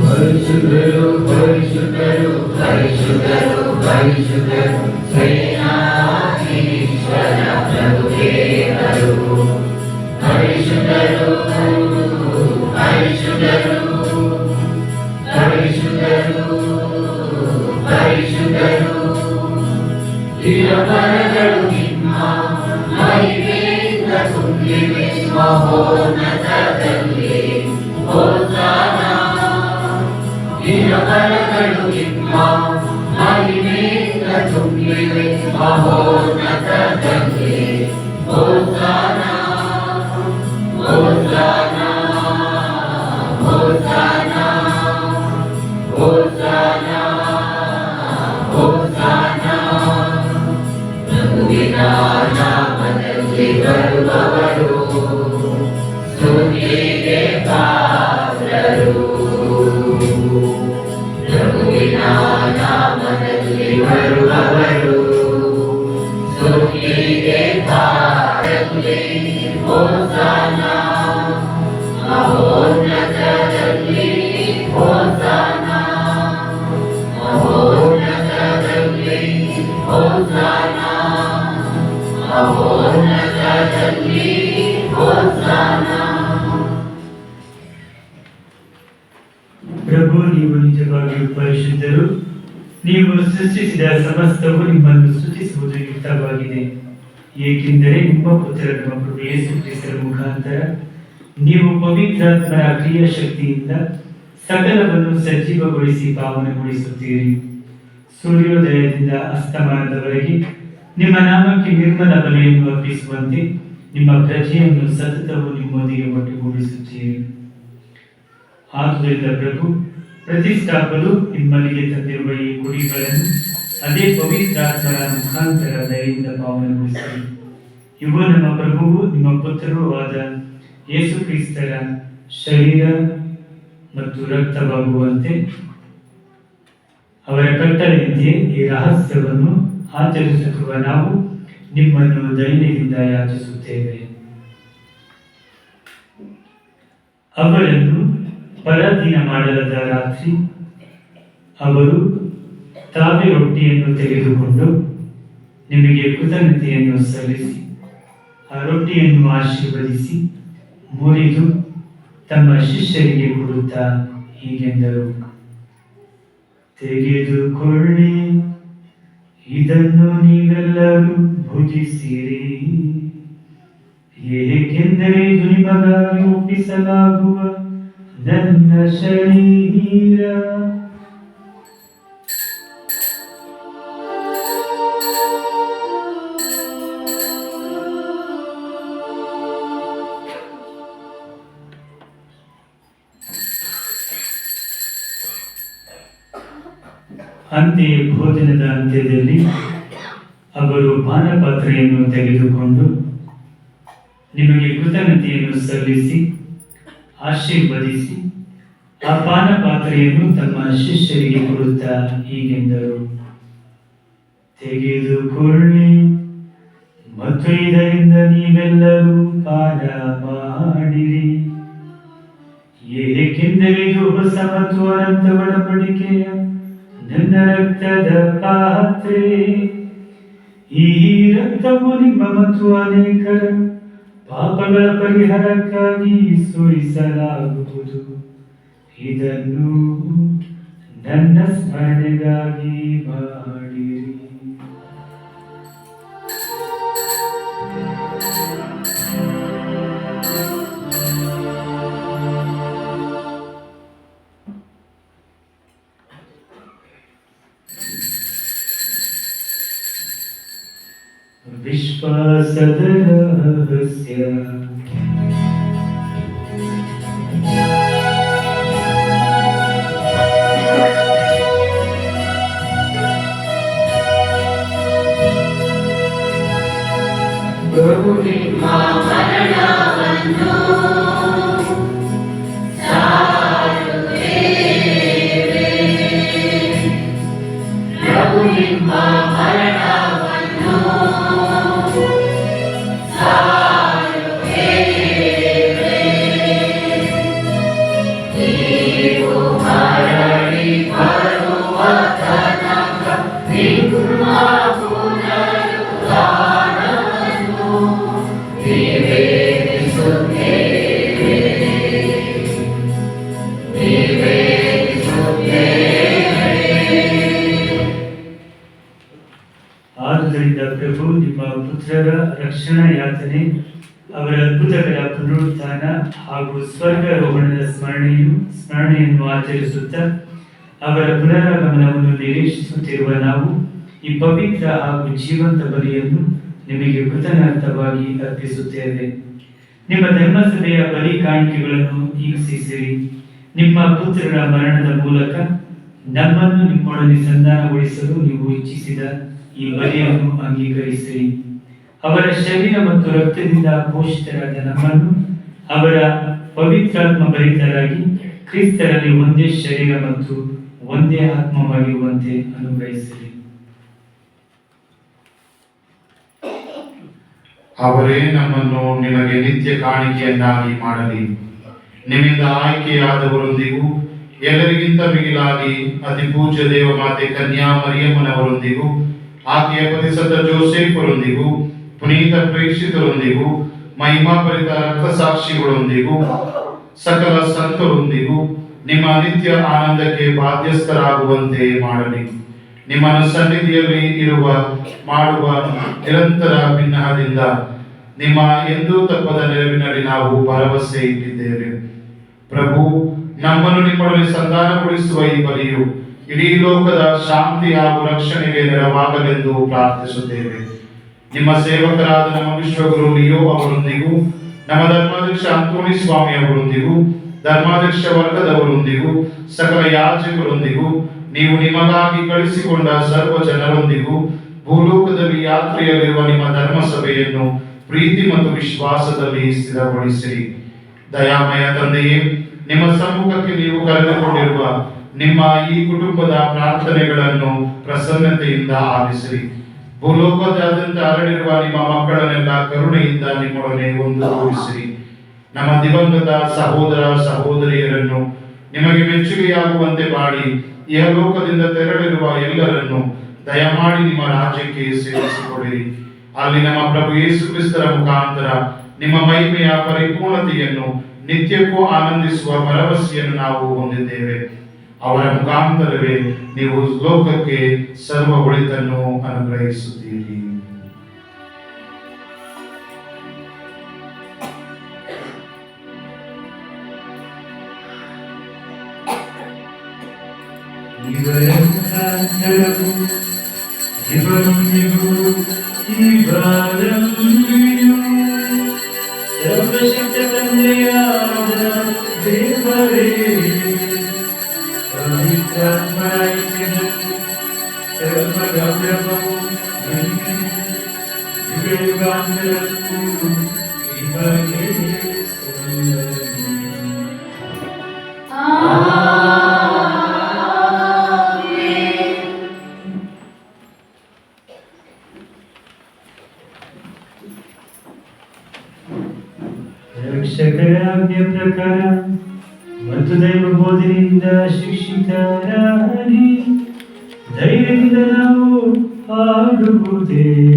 ಪರಿಶುದ್ಧರು ಪರಿಶುದ್ಧರು ಪರಿಶುದ್ಧರು ಪರಿಶುದ್ಧರು ಸೇನಾಧೀಶ್ವರ ಪ್ರಭುದೇವರು. ಪರಿಶುದ್ಧರು ಪರಿಶುದ್ಧರು ಪರಿಶುದ್ಧರು ಪರಿಶುದ್ಧರು. ಇರಬರಗಳು ನಿಮ್ಮ ಮಹಿಮೆಯಿಂದ ತುಂಬಿವೆ ಮಹೋನ್ನತದಲ್ಲಿ. ಹೋಸಾನ. ಇರಬರಗಳು ನಿಮ್ಮ ಮಹಿಮೆಯಿಂದ ತುಂಬಿವೆ ಮಹೋನ್ನತದಲ್ಲಿ. ಹೋಸಾನ ಹೋಸಾನ ಹೋಸಾನ ಹೋಸಾನ ಹೋಸಾನ. ಪ್ರಭುವಿನ ನಾಮದಲ್ಲಿ ಬರುವವರು ಸ್ತುತಿಗೆ ಪಾತ್ರರು. ಪ್ರಭುವಿನ ನಾಮದಲ್ಲಿ ಬರುವವರು ಸ್ತುತಿಗೆ ಪಾತ್ರರು. ಹೋಸಾನ ಮಹೋನ್ನತದಲ್ಲಿ. ಹೋಸಾನ ಮಹೋನ್ನತದಲ್ಲಿ. ಹೋಸಾನ ಮಹೋನ್ನತದಲ್ಲಿ. ಹೋಸಾನ. ಪ್ರಭು, ನೀವು ನಿಜವಾಗಿಯೂ ಪರಿಶುದ್ಧರು. ನೀವು ಸೃಷ್ಟಿಸಿದ ಸಮಸ್ತವು ನಿಮ್ಮನ್ನು ಸ್ತುತಿಸುವುದು ಯುಕ್ತವಾಗಿದೆ. ಏಕೆಂದರೆ ನಿಮ್ಮ ಪುತ್ರ ನಮ್ಮ ಪ್ರಭು ಯೇಸು ಕ್ರಿಸ್ತರ ಮುಖಾಂತರ ನೀವು ಪವಿತ್ರಾತ್ಮರ ಕ್ರಿಯಾಶಕ್ತಿಯಿಂದ ಸಕಲವನ್ನು ಸಜೀವಗೊಳಿಸಿ ಪಾವನಗೊಳಿಸುತ್ತೀರಿ. ಸೂರ್ಯೋದಯದಿಂದ ಅಸ್ತಮಾನದವರೆಗೆ ನಿಮ್ಮ ನಾಮಕ್ಕೆ ನಿರ್ಮಲ ಬಲಿಯನ್ನು ಅರ್ಪಿಸುವಂತೆ ನಿಮ್ಮ ಪ್ರಜೆಯನ್ನು ಸತತವು ನಿಮ್ಮೊಂದಿಗೆ ಒಟ್ಟುಗೂಡಿಸುತ್ತೀರಿ. ಆದುದರಿಂದ ಪ್ರಭು, ಪ್ರತಿಷ್ಠಾಪರು ನಿಮ್ಮಲ್ಲಿಗೆ ತಂದಿರುವ ಈ ಕುಡಿಗಳನ್ನು ಅದೇ ಪವಿತ್ರಾತ್ಮರ ಮುಖಾಂತರ ದಯೆಯಿಂದ ಪಾವನಗೊಳಿಸಿರಿ. ಇವು ನಮ್ಮ ಪ್ರಭುವು ನಿಮ್ಮ ಪುತ್ರರೂ ಆದ ಯೇಸು ಕ್ರಿಸ್ತರ ಶರೀರ ಮತ್ತು ರಕ್ತವಾಗುವಂತೆ ಅವರ ಕಟ್ಟಳೆಯಂತೆ ಈ ರಹಸ್ಯವನ್ನು ಆಚರಿಸುತ್ತಿರುವ ನಾವು ನಿಮ್ಮನ್ನು ದೈನ್ಯದಿಂದ ಯಾಚಿಸುತ್ತೇವೆ. ಅವರನ್ನು ಪರದಿನ ಮಾಡಲದ ರಾತ್ರಿ ಅವರು ತಾವೇ ರೊಟ್ಟಿಯನ್ನು ತೆಗೆದುಕೊಂಡು ನಿಮಗೆ ಕೃತಜ್ಞತೆಯನ್ನು ಸಲ್ಲಿಸಿ ಆ ರೊಟ್ಟಿಯನ್ನು ಆಶೀರ್ವದಿಸಿ ಮುರಿದು ತಮ್ಮ ಶಿಷ್ಯರಿಗೆ ಕೊಡುತ್ತಾ ಹೀಗೆಂದರು, ತೆಗೆದುಕೊಳ್ಳಿ, ಇದನ್ನು ನೀವೆಲ್ಲರೂ ಭುಜಿಸಿರಿ, ಏಕೆಂದರೆ ಇದು ನಿಮಗಾಗಿ ಒಪ್ಪಿಸಲಾಗುವ ನನ್ನ ಶರೀರ. ಅಂತೆಯೇ ಭೋಜನದ ಅಂತ್ಯದಲ್ಲಿ ಅವರು ಪಾನಪಾತ್ರೆಯನ್ನು ತೆಗೆದುಕೊಂಡು ನಿಮಗೆ ಕೃತಜ್ಞತೆಯನ್ನು ಸಲ್ಲಿಸಿ ಆಶೀರ್ವದಿಸಿ ಆ ಪಾನಪಾತ್ರೆಯನ್ನು ತಮ್ಮ ಶಿಷ್ಯರಿಗೆ ಕೊಡುತ್ತಾ ಹೀಗೆಂದರು, ತೆಗೆದುಕೊಳ್ಳಿ ಮತ್ತು ಇದರಿಂದ ನೀವೆಲ್ಲರೂ ಪಾನ ಮಾಡಿರಿ, ಏಕೆಂದರೆ ಇದು ಹೊಸ ಮತ್ತು ಅನಂತ ಒಡಂಬಡಿಕೆಯ ನನ್ನ ರಕ್ತದ ಪಾತ್ರೆ. ಈ ರಕ್ತವು ನಿಮ್ಮ ಮತ್ತು ಅನೇಕರ ಪಾಪಗಳ ಪರಿಹಾರಕ್ಕಾಗಿ ಸುರಿಸಲಾಗುವುದು. ಇದನ್ನು ನನ್ನ ಸ್ಮರಣೆಗಾಗಿ ಮಾಡಿರಿ. ವಿಶ್ವಾಸದ ರಹಸ್ಯ. ಪ್ರಭು ನಿಮ್ಮ ಮರಣವನ್ನು ಸಾರುತ್ತೇವೆ. ಪ್ರಭು ನಿಮ್ಮ ಮರಣವನ್ನು ಸಾರುತ್ತೇವೆ. ನೀವು ಮರಳಿ ಬರುವ ತನಕ ನಿಮ್ಮ ಪುನರುತ್ಥಾನವನ್ನು ನಿವೇದಿಸುತ್ತೇವೆ. ಆದುದರಿಂದ ಪ್ರಭು ನಿಮ್ಮ ಪುತ್ರರ ರಕ್ಷಣಾ ಯಾತನೆ, ಅವರ ಅದ್ಭುತಗಳ ಪುನರುತ್ಥಾನ ಹಾಗೂ ಸ್ವರ್ಗಾರೋಹಣದ ಸ್ಮರಣೆಯನ್ನು ಆಚರಿಸುತ್ತಾ ಅವರ ಪುನರಾಗಮನವನ್ನು ನಿರೀಕ್ಷಿಸುತ್ತಿರುವ ನಾವು ಈ ಪವಿತ್ರ ಹಾಗೂ ಜೀವಂತ ಬಲಿಯನ್ನು ನಿಮಗೆ ಕೃತಜ್ಞಾರ್ಥವಾಗಿ ಅರ್ಪಿಸುತ್ತೇವೆ. ನಿಮ್ಮ ಧರ್ಮಸಭೆಯ ಬಲಿ ಕಾಣಿಕೆಗಳನ್ನು ವೀಕ್ಷಿಸಿರಿ. ನಿಮ್ಮ ಪುತ್ರರ ಮರಣದ ಮೂಲಕ ನಮ್ಮನ್ನು ನಿಮ್ಮೊಡನೆ ಸಂಧಾನಗೊಳಿಸಲು ನೀವು ಇಚ್ಛಿಸಿದ ಈ ಬಲಿಯನ್ನು ಅಂಗೀಕರಿಸಿರಿ. ಅವರ ಶರೀರ ಮತ್ತು ರಕ್ತದಿಂದ ಪೋಷಿತರಾದ ನಮ್ಮನ್ನು ಅವರ ಪವಿತ್ರಾತ್ಮ ಭರಿತರಾಗಿ ಕ್ರಿಸ್ತರಲ್ಲಿ ಒಂದೇ ಶರೀರ ಮತ್ತು ಒಂದೇ ಆತ್ಮವಾಗಿರುವಂತೆ ಅನುಗ್ರಹಿಸಿರಿ. ಅವರೇ ನಮ್ಮನ್ನು ನಿಮಗೆ ನಿತ್ಯ ಕಾಣಿಕೆಯನ್ನಾಗಿ ಮಾಡಲಿ. ನಿಮ್ಮಿಂದ ಆಯ್ಕೆಯಾದವರೊಂದಿಗೂ ಎಲ್ಲರಿಗಿಂತ ಮಿಗಿಲಾಗಿ ಅತಿ ಪೂಜ್ಯ ದೇವಮಾತೆ ಕನ್ಯಾ ಮರಿಯಮ್ಮನವರೊಂದಿಗೂ ಆಕೆಯ ಪತಿಸತ್ತ ಜೋಸೆಫರೊಂದಿಗೂ ಪುನೀತ ಪ್ರೇಕ್ಷಿತರೊಂದಿಗೂ ಮಹಿಮಾಭರಿತ ರಕ್ತಸಾಕ್ಷಿಗಳೊಂದಿಗೂ ಸಕಲ ಸಂತರೊಂದಿಗೂ ನಿಮ್ಮ ನಿತ್ಯ ಆನಂದಕ್ಕೆ ಬಾಧ್ಯಸ್ಥರಾಗುವಂತೆ ಮಾಡಲಿ. ನಿಮ್ಮ ಸನ್ನಿಧಿಯಲ್ಲಿ ಮಾಡುವ ನಿರಂತರ ಭಿನ್ನಹದಿಂದ ನಿಮ್ಮ ಎಂದೂ ತಪ್ಪದ ನೆರವಿನಲ್ಲಿ ನಾವು ಭರವಸೆ ಇಟ್ಟಿದ್ದೇವೆ. ಪ್ರಭು, ನಮ್ಮನ್ನು ನಿಮ್ಮೊಡನೆ ಸಂಧಾನಗೊಳಿಸುವ ಈ ಬಲಿಯು ಇಡೀ ಲೋಕದ ಶಾಂತಿ ಹಾಗೂ ರಕ್ಷಣೆಗೆ ನೆರವಾಗಲೆಂದು ಪ್ರಾರ್ಥಿಸುತ್ತೇವೆ. ನಿಮ್ಮ ಸೇವಕರಾದ ನಮ್ಮ ವಿಶ್ವಗುರು ಲಿಯೋ ಅವರೊಂದಿಗೂ, ನಮ್ಮ ಧರ್ಮಾಧ್ಯಕ್ಷ ಅಂತೋಣಿ ಸ್ವಾಮಿ ಅವರೊಂದಿಗೂ, ಧರ್ಮಾಧ್ಯಕ್ಷ ವರ್ಗದವರೊಂದಿಗೂ, ಸಕಲ ಯಾಜಕರೊಂದಿಗೂ, ನೀವು ನಿಮಗಾಗಿ ಕಳಿಸಿಕೊಂಡ ಸರ್ವ ಜನರೊಂದಿಗೂ, ಭೂಲೋಕದಲ್ಲಿ ಯಾತ್ರೆಯಲ್ಲಿರುವ ನಿಮ್ಮ ಧರ್ಮಸಭೆಯನ್ನು ಪ್ರೀತಿ ಮತ್ತು ವಿಶ್ವಾಸದಲ್ಲಿ ಸ್ಥಿರಗೊಳಿಸಿರಿ. ದಯಾಮಯ ತಂದೆಯೇ, ನಿಮ್ಮ ಸಮ್ಮುಖಕ್ಕೆ ನೀವು ಕರೆದುಕೊಂಡಿರುವ ನಿಮ್ಮ ಈ ಕುಟುಂಬದ ಪ್ರಾರ್ಥನೆಗಳನ್ನು ಪ್ರಸನ್ನತೆಯಿಂದ ಆಲಿಸಿರಿ. ಭೂಲೋಕದಾದ್ಯಂತ ಹರಡಿರುವ ನಿಮ್ಮ ಮಕ್ಕಳನ್ನೆಲ್ಲ ಕರುಣೆಯಿಂದ ನಿಮ್ಮೊಡನೆ ಒಂದುಗೂಡಿಸಿರಿ. ನಮ್ಮ ದಿವಂಗತ ಸಹೋದರ ಸಹೋದರಿಯರನ್ನು ನಿಮಗೆ ಮೆಚ್ಚುಗೆಯಾಗುವಂತೆ ಮಾಡಿ, ಇಹಲೋಕದಿಂದ ತೆರಳಿರುವ ಎಲ್ಲರನ್ನು ದಯಮಾಡಿ ನಿಮ್ಮ ರಾಜ್ಯಕ್ಕೆ ಸೇರಿಸಿಕೊಡಿರಿ. ಅಲ್ಲಿ ನಮ್ಮ ಪ್ರಭು ಯೇಸು ಕ್ರಿಸ್ತರ ಮುಖಾಂತರ ನಿಮ್ಮ ಮಹಿಮೆಯ ಪರಿಪೂರ್ಣತೆಯನ್ನು ನಿತ್ಯಕ್ಕೂ ಆನಂದಿಸುವ ಭರವಸೆಯನ್ನು ನಾವು ಹೊಂದಿದ್ದೇವೆ. ಅವರ ಮುಖಾಂತರವೇ ನೀವು ಲೋಕಕ್ಕೆ ಸರ್ವ ಒಳಿತನ್ನು ಅನುಗ್ರಹಿಸುತ್ತೀರಿ. ಸರ್ವಶಕ್ತ ತಂದೆಯಾದ ದೇವರೇ, ಪವಿತ್ರಾತ್ಮ ಐಕ್ಯವು ಸರ್ವಗೌರವವು ಯುಗಯುಗಾಂತರಕ್ಕೂ ನಿಮಗೆ ಸಲ್ಲಲಿ. ರಕ್ಷಕರ ಆಜ್ಞೆ ಪ್ರಕಾರ ಮತ್ತು ದೈವ ಬೋಧನೆಯಿಂದ ಶಿಕ್ಷಿತರಾಗಿ ಧೈರ್ಯದಿಂದ ನಾವು ಹಾಡುವುದೇನೆಂದರೆ,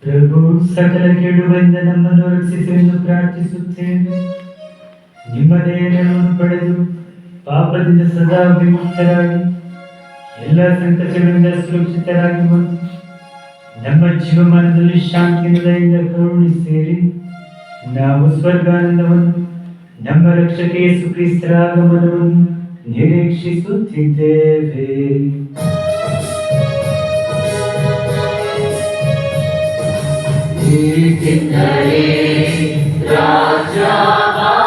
ಪ್ರಭು ಸಕಲ ಕೇಡುಗಳಿಂದ ನಮ್ಮನ್ನು ರಕ್ಷಿಸು ಎಂದು ಪ್ರಾರ್ಥಿಸುತ್ತೇವೆ. ನಿಮ್ಮ ದಯೆಯನ್ನು ಪಡೆದು ಪಾಪದಿಂದ ಸದಾ ವಿಮುಕ್ತರಾಗಿ ಎಲ್ಲ ಸಂಕಟಗಳಿಂದ ಸುರಕ್ಷಿತರಾಗಿ ಬಂದು ನಮ್ಮ ಜೀವಮಾನದಲ್ಲಿ ಶಾಂತಿಯಿಂದ ಕರುಣಿಸಿರಿ. ನಾವು ಸ್ವರ್ಗಾನಂದವನ್ನು ನಮ್ಮ ರಕ್ಷಕ ಯೇಸು ಕ್ರಿಸ್ತರ ಆಗಮನವನ್ನು ನಿರೀಕ್ಷಿಸುತ್ತಿದ್ದೇವೆ. ಏಕೆಂದರೆ ರಾಜ್ಯಭಾರವು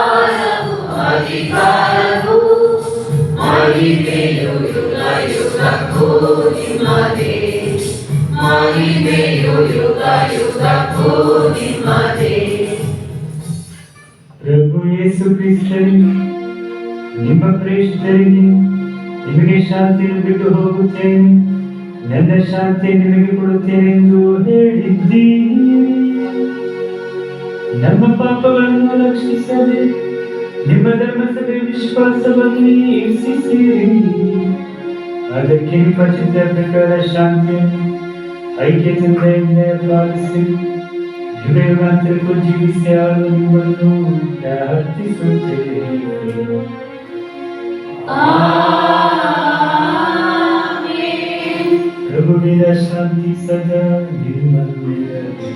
ಅಧಿಕಾರವು ಮಹಿಮೆಯು ಯುಗ ಯುಗಕ್ಕೂ ನಿಮ್ಮದೇ, ಮಹಿಮೆಯು ಯುಗ ಯುಗಕ್ಕೂ ನಿಮ್ಮದೇ. ಪ್ರಭು ಯೇಸು ಕ್ರಿಸ್ತರಿಗೆ ನಿಮ್ಮ ಪ್ರೇಷಿತರಿಗೆ ನಿಮಗೆ ಶಾಂತಿಯನ್ನು ಬಿಟ್ಟು ಹೋಗುತ್ತೇನೆ, ನನ್ನ ಶಾಂತಿ ನಿಮಗೆ ಕೊಡುತ್ತೇನೆ ಎಂದು ಹೇಳಿದ್ದೀರಿ. ನಮ್ಮ ಪಾಪಗಳನ್ನು ರಕ್ಷಿಸದೆ ನಿಮ್ಮ ಧರ್ಮಸಭೆ ವಿಶ್ವಾಸವನ್ನು ಇರಿಸಿರಿ. ಅದಕ್ಕೆ ನಿಮ್ಮ ಚಿತ್ತ ಪ್ರಕಾರ ಶಾಂತಿಯನ್ನು ಐಕ್ಯತೆಯಿಂದ ಪಾಲಿಸಿ ಯುಗ ಯುಗಾಂತರಕ್ಕೂ ಜೀವಿಸಿ ಆಳು ನಿಮ್ಮನ್ನು ಪ್ರಾರ್ಥಿಸುತ್ತೇವೆ. ಪ್ರಭುವಿನ ಶಾಂತಿ ಸದಾ ನಿಮ್ಮಲ್ಲಿರಲಿ.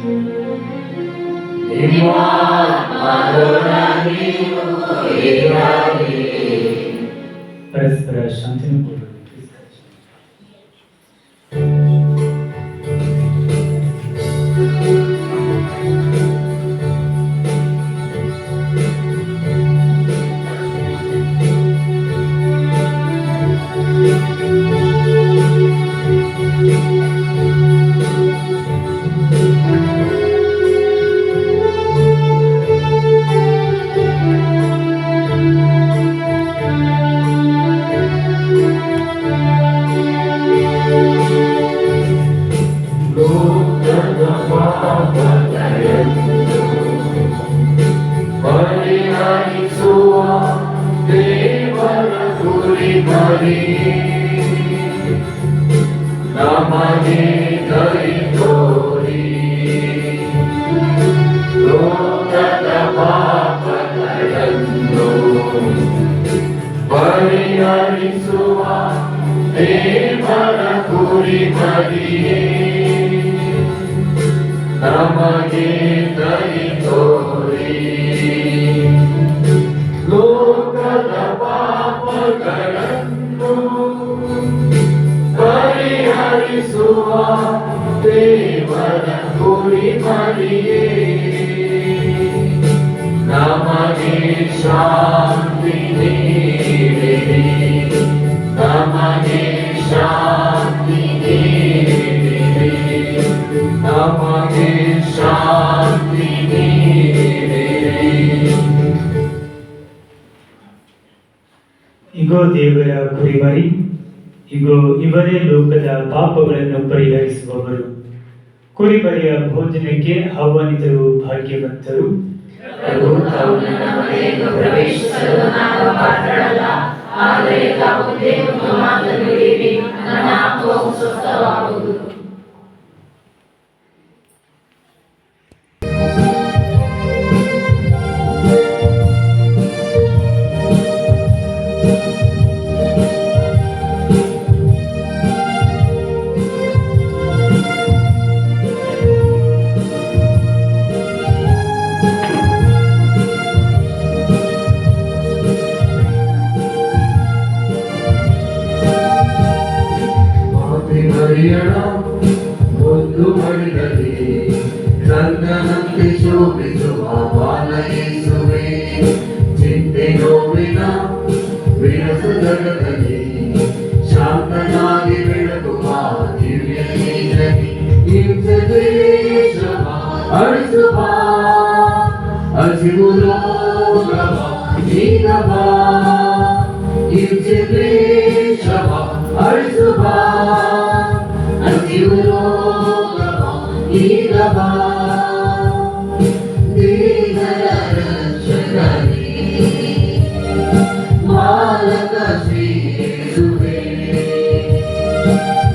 ಪರಸ್ಪರ ಶಾಂತಿಯನ್ನು ಕೊಡಲು ಇಗೋ ದೇವರ ಕುರಿಮರಿ, ಇಗೋ ಇವರೇ ಲೋಕದ ಪಾಪಗಳನ್ನು ಪರಿಹರಿಸುವವರು. ಕುರಿಮರಿಯ ಭೋಜನಕ್ಕೆ ಆಹ್ವಾನಿತರು ಭಾಗ್ಯವಂತರು. ಪ್ರವೇಶಿಸಲು ನಾನು ಪಾತ್ರಳಲ್ಲ, ಆದರೆ ತಾವು ದೇವರ ಮಾತನ್ನು ನುಡಿಯಿರಿ, ನನ್ನ ಆತ್ಮವು ಸ್ವಸ್ಥವಾಗುವುದು. ಒಂದು ಮಡಿದಲ್ಲಿ ಚಂದನಂತೆ ಶೋಭಿಸುವ ಬಾಲಯೇಸುವೆ, ಚಿಂತೆ ನೋವಿನ ವಿರಸ ಜಗದಲ್ಲಿ ಶಾಂತನಾಗಿ ಬೆಳಗುವ ದಿವ್ಯ ತೇಜದಿ, ಹಿಂಸೆ ದ್ವೇಷವ ಅಳಿಸುವ ಹಸಿವು ರೋಗವ ಈಗ ಬಾ, ಹಿಂಸೆ ದ್ವೇಷವ ಅಳಿಸುವ ಹಸಿವು ರೋಗವ ಈಗ ಬಾ, ದೀನರ ರಕ್ಷಕನೇ ಬಾಲಕ ಶ್ರೀ ಯೇಸುವೇ,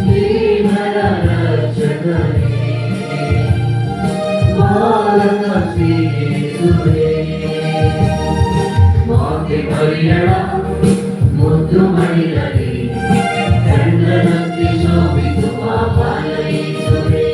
ದೀನರ ರಕ್ಷಕನೇ ಬಾಲಕ ಶ್ರೀ ಯೇಸುವೇ, ಮಾತೆ ಮರಿಯಳ ಮುದ್ದು ಮಡಿಲಲ್ಲಿ ಚಂದ್ರನಂತೆ ಶೋಭಿಸುವ ಬಾಲಯೇಸುವೇ.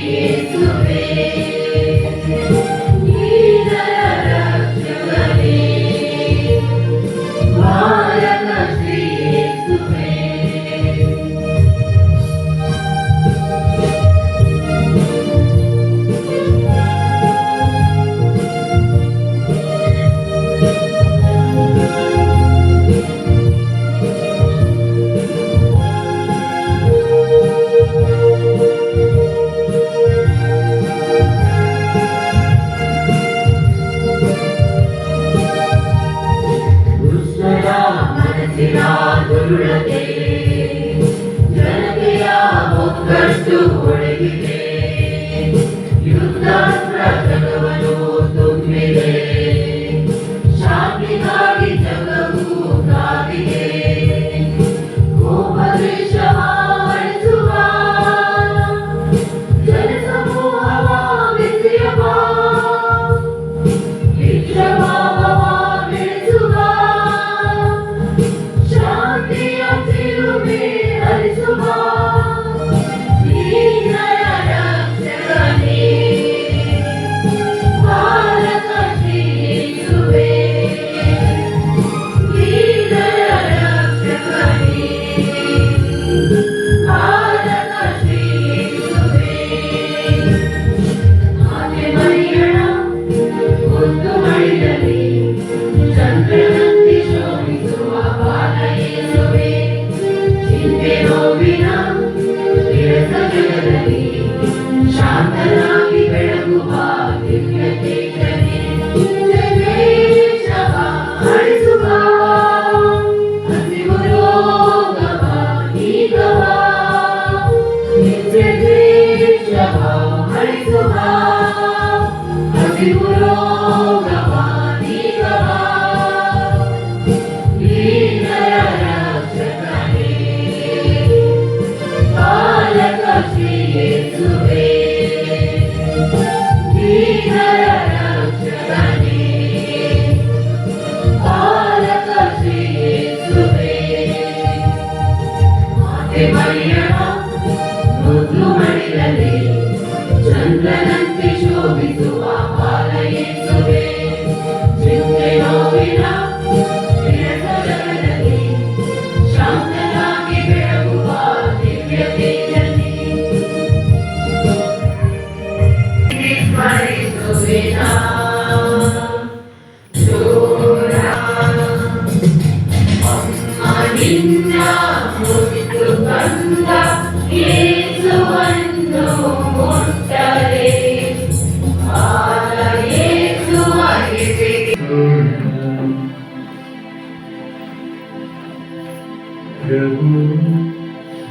ಯೇಸುವೇ ದೀನರ ರಕ್ಷಕನೇ ಬಾಲಕ ಶ್ರೀ ಯೇಸುವೇ ದುಷ್ಟರ ಮನಸ್ಸಿನ ದುರುಳತೆ ಜನತೆಯ ಒಗ್ಗಟ್ಟು ಒಳಗಿದೆ ಯುದ್ಧಾಸ್ತ್ರ ಜಗವನ್ನು ತುಂಬಿದೆ ಶಾಂತಿಗಾಗಿ ಜಗವು ಕಾದಿದೆ ಕೋಪದ್ವೇಷವ ಅಳಿಸುವ ಜನಸಮೂಹವ ಬೆಸೆಯುವ ವಿಶ್ವಭಾವವ ಬೆಳೆಸುವ ಶಾಂತಿಯ ಚಿಲುಮೆ ಹರಿಸುವ ದೀನರ ರಕ್ಷಕನೇ ಬಾಲಕ ಶ್ರೀ ಯೇಸುವೇ ದೀನರ ರಕ್ಷಕನೇ ಬಾಲಕ ಶ್ರೀ ಯೇಸುವೇ ಮಾತೆ ಮರಿಯಳ ಮುದ್ದು ಮಡಿಲಲ್ಲಿ ಚಂದ್ರನಂತೆ ಶೋಭಿಸುವ ಬಾಲ ಯೇಸುವೇ ಚಿಂತೆ ನೋವಿನ ವಿರಸ ಜಗದಲ್ಲಿ ಶಾಂತನಾಗಿ ಬೆಳಗುವ ದಿವ್ಯ ತೇಜನೇ ದ್ವೇಷವ ಅಳಿಸುವ ಹಸಿವು ರೋಗವ ನೀಗವ ನಿತ್ಯ ದ್ವೇಷವ ಅಳಿಸುವ ಹಸಿವು ರೋಗವ ನೀಗವ ದೀನರ ರಕ್ಷಕನೇ ಬಾಲಕ ಶ್ರೀ ಯೇಸುವೇ ದೀನರ ರಕ್ಷಕನೇ ಬಾಲಕ ಶ್ರೀ ಯೇಸುವೇ ಮಾತೆ ಮರಿಯಳ ಮುದ್ದು ಮಡಿಲಲ್ಲಿ ಚಂದ್ರನಂತೆ ಶೋಭಿಸುವ ಬಾಲ ಯೇಸುವೇ ಚಿಂತೆ ನೋವಿನ ವಿರಸ ಜಗದಲ್ಲಿ ಶಾಂತನಾಗಿ ಬೆಳಗುವ ದಿವ್ಯ ತೇಜನೇ ಸ್ಮರಿಸುವೆನ ದೂರ ಅಮ್ಮ ನಿನ್ನ ಮುತ್ತು ಬಂದ ಯೇಸುವನ್ನು ಮುಟ್ಟರೆ ಬಾಲ ಯೇಸುವ ಎದೆಗೆ ಪ್ರಭು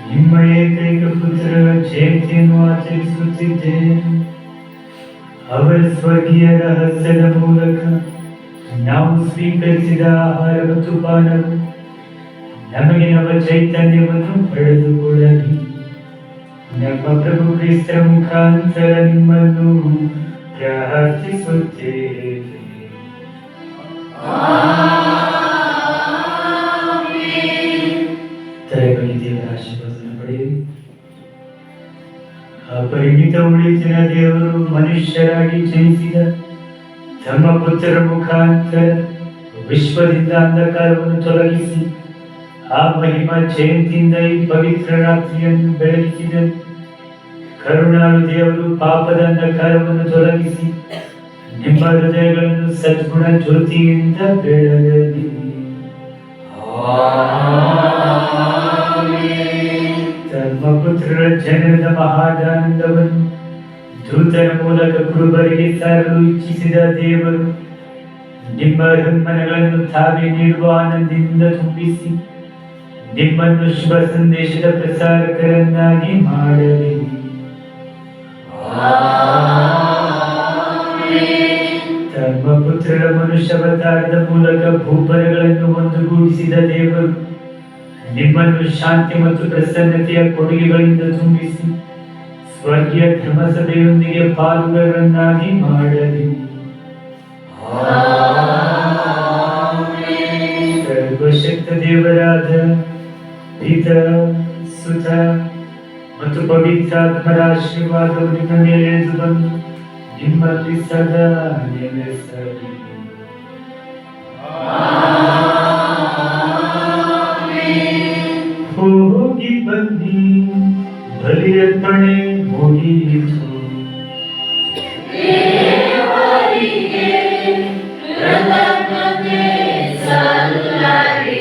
ನಿಮ್ಮ ಏಕೈಕ ಪುತ್ರರ ಜಯಂತಿಯನ್ನು ಆಚರಿಸುತ್ತಿದ್ದೇನೆ ಅವರ ಸ್ವರ್ಗೀಯ ರಹಸ್ಯದ ಮೂಲಕ ನಾವು ಸ್ವೀಕರಿಸಿದ ಆಹಾರ ಮತ್ತು ಪಾನವು ನಮಗೆ ನವ ಚೈತನ್ಯವನ್ನು ಪಡೆದುಕೊಳ್ಳಲಿ ನಮ್ಮ ಪ್ರಭು ಕ್ರಿಸ್ತರ ಮುಖಾಂತರ ನಿಮ್ಮನ್ನು ಪ್ರಾರ್ಥಿಸುತ್ತೇವೆ. ತಲೆಬಲಿ ದೇವರ ಆಶೀರ್ವಾದವನ್ನು ಪಡೆಯಿರಿ. ಅಪರಿಮಿತ ಉಳಿತಿನ ದೇವರು ಮನುಷ್ಯರಾಗಿ ಜನಿಸಿದ ತಮ್ಮ ಪುತ್ರರ ಮುಖಾಂತರ ವಿಶ್ವದಿಂದ ಅಂಧಕಾರವನ್ನು ತೊಲಗಿಸಿ ಆ ಮಹಿಮಾ ಜಯಂತಿಯಿಂದ ಈ ಪವಿತ್ರ ರಾತ್ರಿಯನ್ನು ಬೆಳಗಿಸಿದರು. ಕರುಣಾಳು ದೇವರು ಪಾಪದ ಅಂಧಕಾರವನ್ನು ತೊಲಗಿಸಿ ನಿಮ್ಮ ಹೃದಯಗಳನ್ನು ಸದ್ಗುಣ ಜ್ಯೋತಿಯಿಂದ ಬೆಳಗಲಿ. ತಮ್ಮ ಪುತ್ರರ ಜನನದ ಮಹಾದಾನಂದವನ್ನು ದೂತರ ಮೂಲಕ ಕುರುಬರಿಗೆ ಸಾರಲು ಇಚ್ಛಿಸಿದ ದೇವರು ನಿಮ್ಮ ಹೃನ್ಮನಗಳನ್ನು ತಾವೇ ನೀಡುವ ಆನಂದದಿಂದ ತುಂಬಿಸಿ ನಿಮ್ಮನ್ನು ಶುಭ ಸಂದೇಶದ ಪ್ರಸಾರಕರನ್ನಾಗಿ ಮಾಡಲಿ. ತಮ್ಮ ಪುತ್ರರ ಮನುಷ್ಯವತಾರದ ಮೂಲಕ ಭೂಪರಗಳನ್ನು ಒಂದುಗೂಡಿಸಿದ ದೇವರು ನಿಮ್ಮನ್ನು ಶಾಂತಿ ಮತ್ತು ಪ್ರಸನ್ನತೆಯ ಕೊಡುಗೆಗಳಿಂದ ತುಂಬಿಸಿ ಸ್ವರ್ಗೀಯ ಧರ್ಮಸಭೆಯೊಂದಿಗೆ ಪಾಲುಗಾರರನ್ನಾಗಿ ಮಾಡಲಿ. ಸರ್ವಶಕ್ತ ದೇವರಾದ ಪಿತ ಸುತ ಮತ್ತು ಪವಿತ್ರಾತ್ಮರ ಆಶೀರ್ವಾದವು ನಿಮ್ಮ ಮೇಲೆ ಇಳಿದು ಬಂದು ನಿಮ್ಮಲ್ಲಿ ಸದಾ ನೆಲೆಸಲಿ. ಹೋಗಿ ಬನ್ನಿ, ಬಲಿಯರ್ಪಣೆ ಮುಗಿಯಿತು.